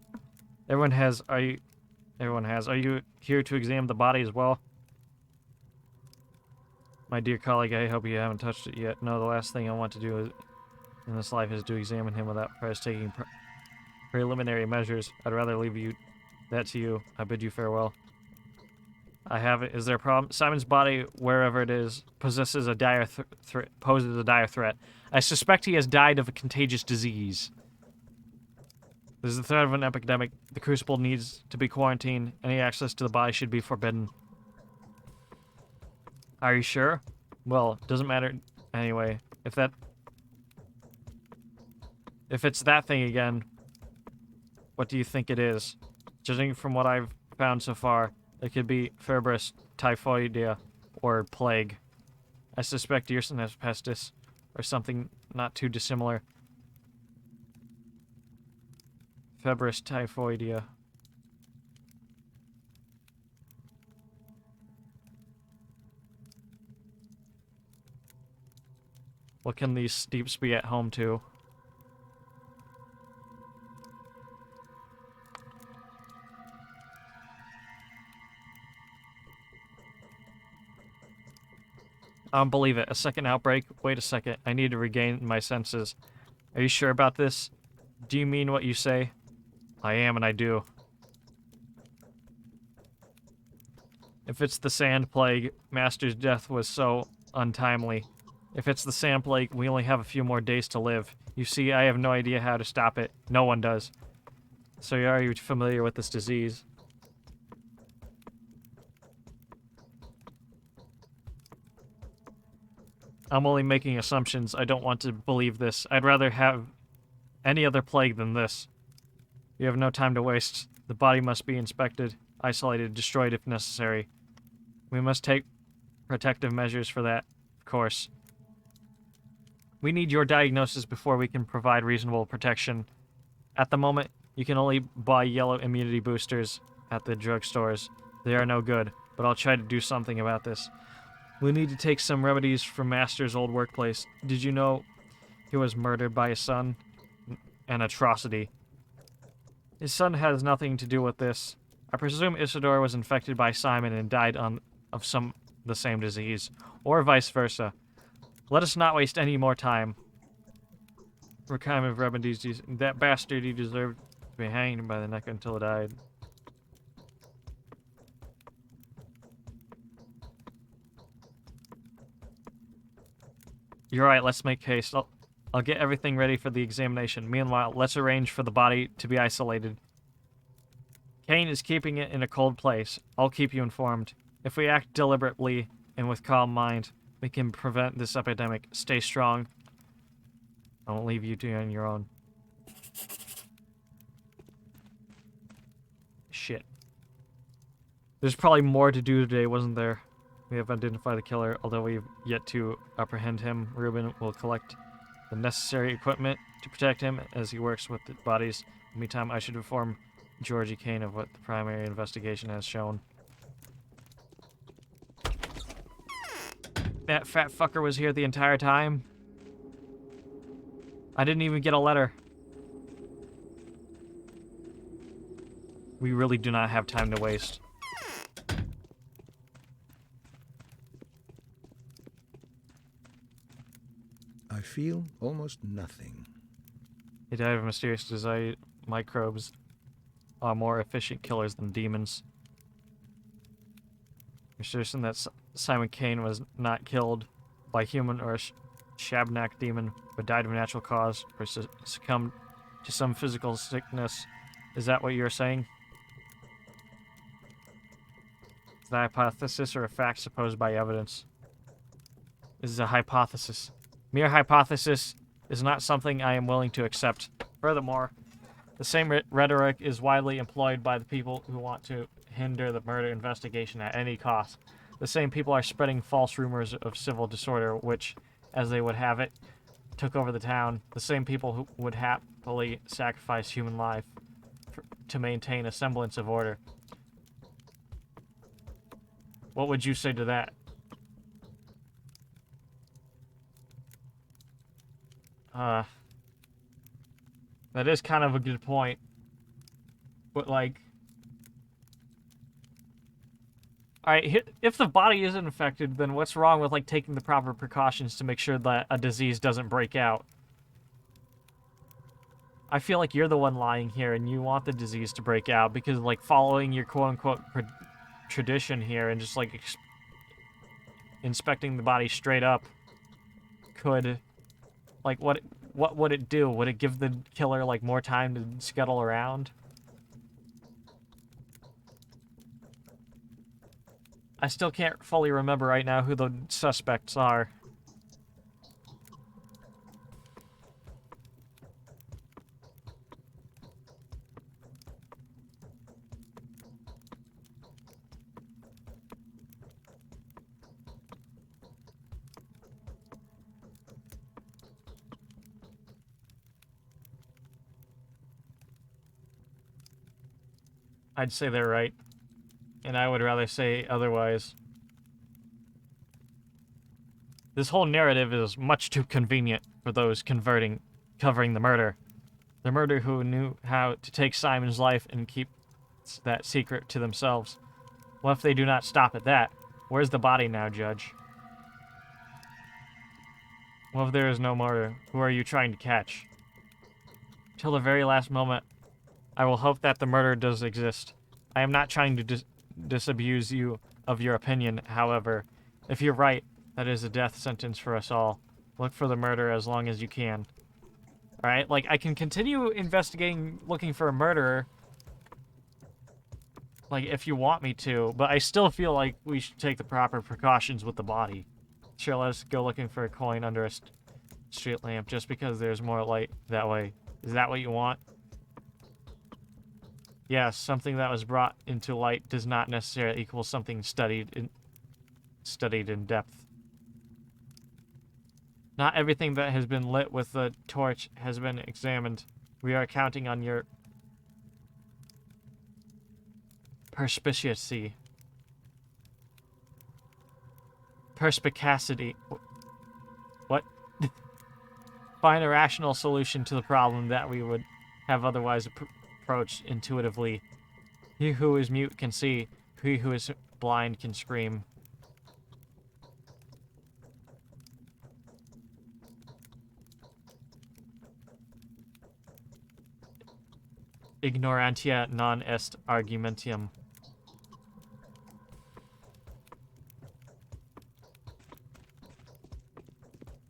Speaker 1: Everyone has. Are you here to examine the body as well? My dear colleague, I hope you haven't touched it yet. No, the last thing I want to do in this life is to examine him without first taking preliminary measures. I'd rather leave that to you. I bid you farewell. I have it. Is there a problem? Simon's body, wherever it is, poses a dire threat. I suspect he has died of a contagious disease. There's the threat of an epidemic. The crucible needs to be quarantined. Any access to the body should be forbidden. Are you sure? Well, doesn't matter anyway. If it's that thing again, what do you think it is? Judging from what I've found so far, it could be febris typhoidea or plague. I suspect Yerson has pestis or something not too dissimilar. Febris typhoidea. What can these steeps be at home to? I don't believe it. A second outbreak? Wait a second. I need to regain my senses. Are you sure about this? Do you mean what you say? I am, and I do. If it's the sand plague, Master's death was so untimely. If it's the sand plague, we only have a few more days to live. You see, I have no idea how to stop it. No one does. So are you familiar with this disease? I'm only making assumptions. I don't want to believe this. I'd rather have any other plague than this. We have no time to waste. The body must be inspected, isolated, destroyed if necessary. We must take protective measures for that, of course. We need your diagnosis before we can provide reasonable protection. At the moment, you can only buy yellow immunity boosters at the drugstores. They are no good, but I'll try to do something about this. We need to take some remedies from Master's old workplace. Did you know he was murdered by his son? An atrocity. His son has nothing to do with this. I presume Isidore was infected by Simon and died of the same disease, or vice versa. Let us not waste any more time. What kind of remedies do you... That bastard, he deserved to be hanged by the neck until he died. You're right, let's make haste. I'll get everything ready for the examination. Meanwhile, let's arrange for the body to be isolated. Kane is keeping it in a cold place. I'll keep you informed. If we act deliberately and with calm mind, we can prevent this epidemic. Stay strong. I won't leave you two on your own. Shit. There's probably more to do today, wasn't there? We have identified the killer, although we've yet to apprehend him. Ruben will collect the necessary equipment to protect him as he works with the bodies. In the meantime, I should inform Georgie Kane of what the primary investigation has shown. That fat fucker was here the entire time. I didn't even get a letter. We really do not have time to waste.
Speaker 5: I feel almost nothing.
Speaker 1: He died of mysterious disease. Microbes are more efficient killers than demons. You're certain that Simon Kane was not killed by human or a Shabnak demon, but died of natural cause or succumbed to some physical sickness. Is that what you're saying? Is that a hypothesis or a fact supposed by evidence? This is a hypothesis. Mere hypothesis is not something I am willing to accept. Furthermore, the same rhetoric is widely employed by the people who want to hinder the murder investigation at any cost. The same people are spreading false rumors of civil disorder, which, as they would have it, took over the town. The same people who would happily sacrifice human life to maintain a semblance of order. What would you say to that? That is kind of a good point. But, like... Alright, if the body isn't infected, then what's wrong with, like, taking the proper precautions to make sure that a disease doesn't break out? I feel like you're the one lying here, and you want the disease to break out, because, like, following your quote-unquote tradition here and just, like, inspecting the body straight up could... Like, what would it do? Would it give the killer, like, more time to scuttle around? I still can't fully remember right now who the suspects are. I'd say they're right. And I would rather say otherwise. This whole narrative is much too convenient for those covering the murder. The murderer who knew how to take Simon's life and keep that secret to themselves. What if they do not stop at that? Where's the body now, Judge? What if there is no murder? Who are you trying to catch? Till the very last moment, I will hope that the murder does exist. I am not trying to disabuse you of your opinion, however. If you're right, that is a death sentence for us all. Look for the murderer as long as you can. Alright, like, I can continue investigating, looking for a murderer, like, if you want me to, but I still feel like we should take the proper precautions with the body. Sure, let's go looking for a coin under a street lamp just because there's more light that way. Is that what you want? Yes, something that was brought into light does not necessarily equal something studied in depth. Not everything that has been lit with the torch has been examined. We are counting on your perspicacity. Perspicacity. What? Find a rational solution to the problem that we would have otherwise approached intuitively. He who is mute can see. He who is blind can scream. Ignorantia non est argumentium.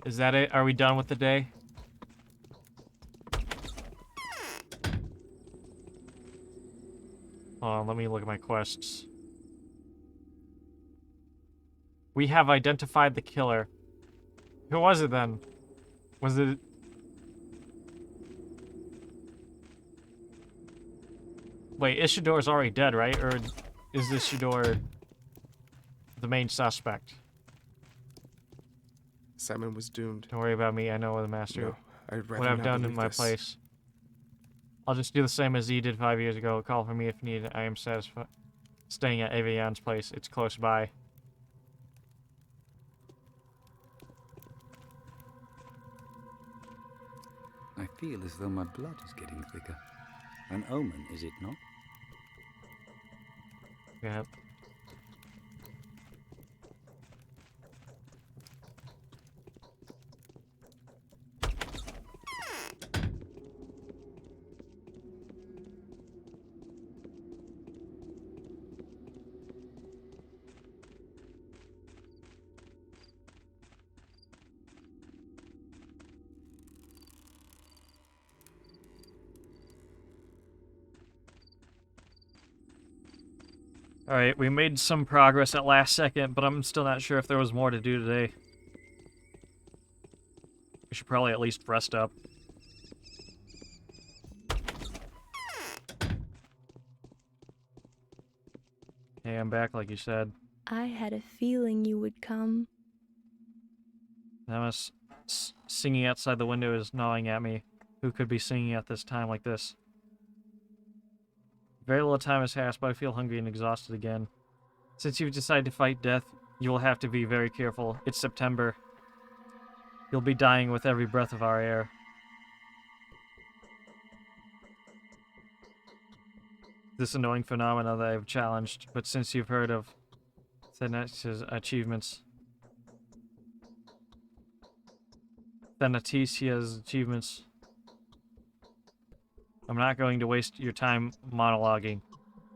Speaker 1: Is that it? Are we done with the day? Hold on, let me look at my quests. We have identified the killer. Who was it then? Was it... Wait, Ishidor's already dead, right? Or is Ishidor the main suspect?
Speaker 8: Simon was doomed.
Speaker 1: Don't worry about me, I know the master.
Speaker 8: No, I'd rather
Speaker 1: what I've
Speaker 8: not
Speaker 1: done in
Speaker 8: believe
Speaker 1: my
Speaker 8: this.
Speaker 1: place. I'll just do the same as he did 5 years ago. Call for me if needed. I am satisfied. Staying at Avian's place. It's close by.
Speaker 4: I feel as though my blood is getting thicker. An omen, is it not?
Speaker 1: Yep. Alright, we made some progress at last second, but I'm still not sure if there was more to do today. We should probably at least rest up. Hey, I'm back like you said.
Speaker 7: I had a feeling you would come.
Speaker 1: That was singing outside the window is gnawing at me. Who could be singing at this time like this? Very little time has passed, but I feel hungry and exhausted again. Since you've decided to fight death, you will have to be very careful. It's September. You'll be dying with every breath of our air. this annoying phenomena that I've challenged, but since you've heard of Thanaticia's achievements, I'm not going to waste your time monologuing.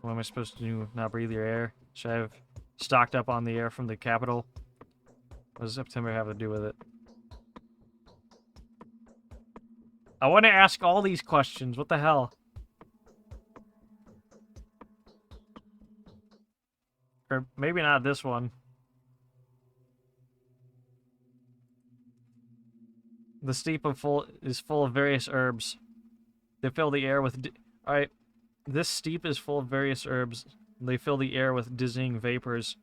Speaker 1: What am I supposed to do? Not breathe your air? Should I have stocked up on the air from the capital? What does September have to do with it? I want to ask all these questions. What the hell? Or maybe not this one. The steep is full of various herbs. They fill the air with... Alright. This steep is full of various herbs. They fill the air with dizzying vapors.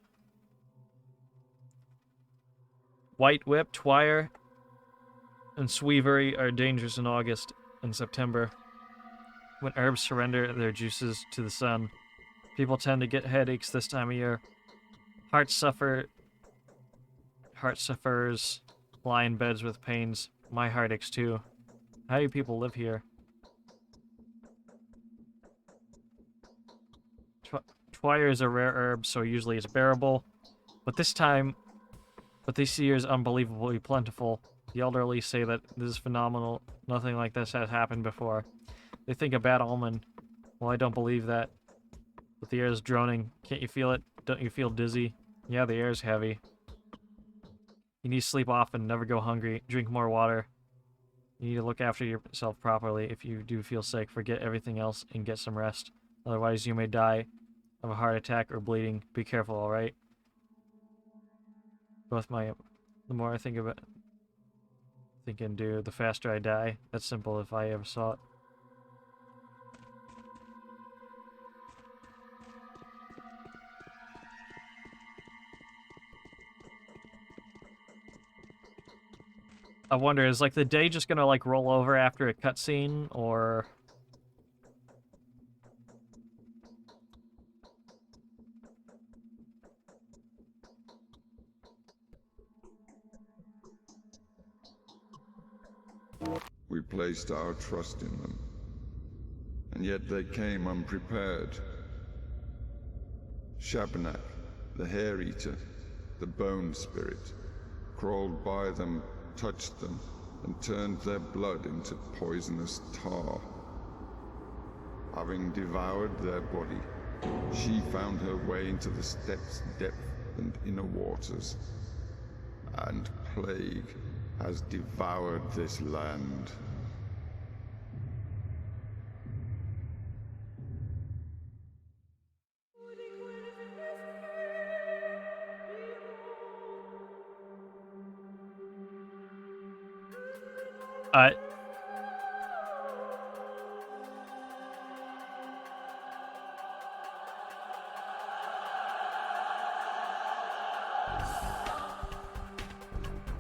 Speaker 1: White whip, twire, and sweevery are dangerous in August and September, when herbs surrender their juices to the sun. People tend to get headaches this time of year. Heart sufferers lie in beds with pains. My heart aches too. How do people live here? Twire is a rare herb, so usually it's bearable. But this year is unbelievably plentiful. The elderly say that this is phenomenal. Nothing like this has happened before. They think a bad omen. Well, I don't believe that. But the air is droning. Can't you feel it? Don't you feel dizzy? Yeah, the air is heavy. You need to sleep often, never go hungry, drink more water. You need to look after yourself properly. If you do feel sick, forget everything else and get some rest. Otherwise, you may die of a heart attack or bleeding. Be careful, alright? The more I think about think and do, the faster I die. That's simple if I ever saw it. I wonder, is like the day just gonna like roll over after a cutscene, or...
Speaker 9: We placed our trust in them, and yet they came unprepared. Shabnak, the hair-eater, the bone spirit, crawled by them, touched them, and turned their blood into poisonous tar. Having devoured their body, she found her way into the steppes' depth and inner waters, and plague has devoured this land.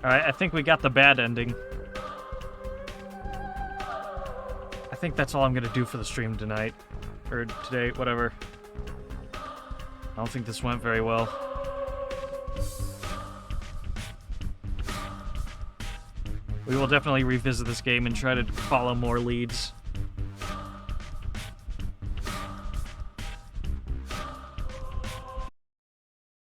Speaker 1: Alright, I think we got the bad ending. I think that's all I'm gonna do for the stream tonight. Or today, whatever. I don't think this went very well. We will definitely revisit this game and try to follow more leads.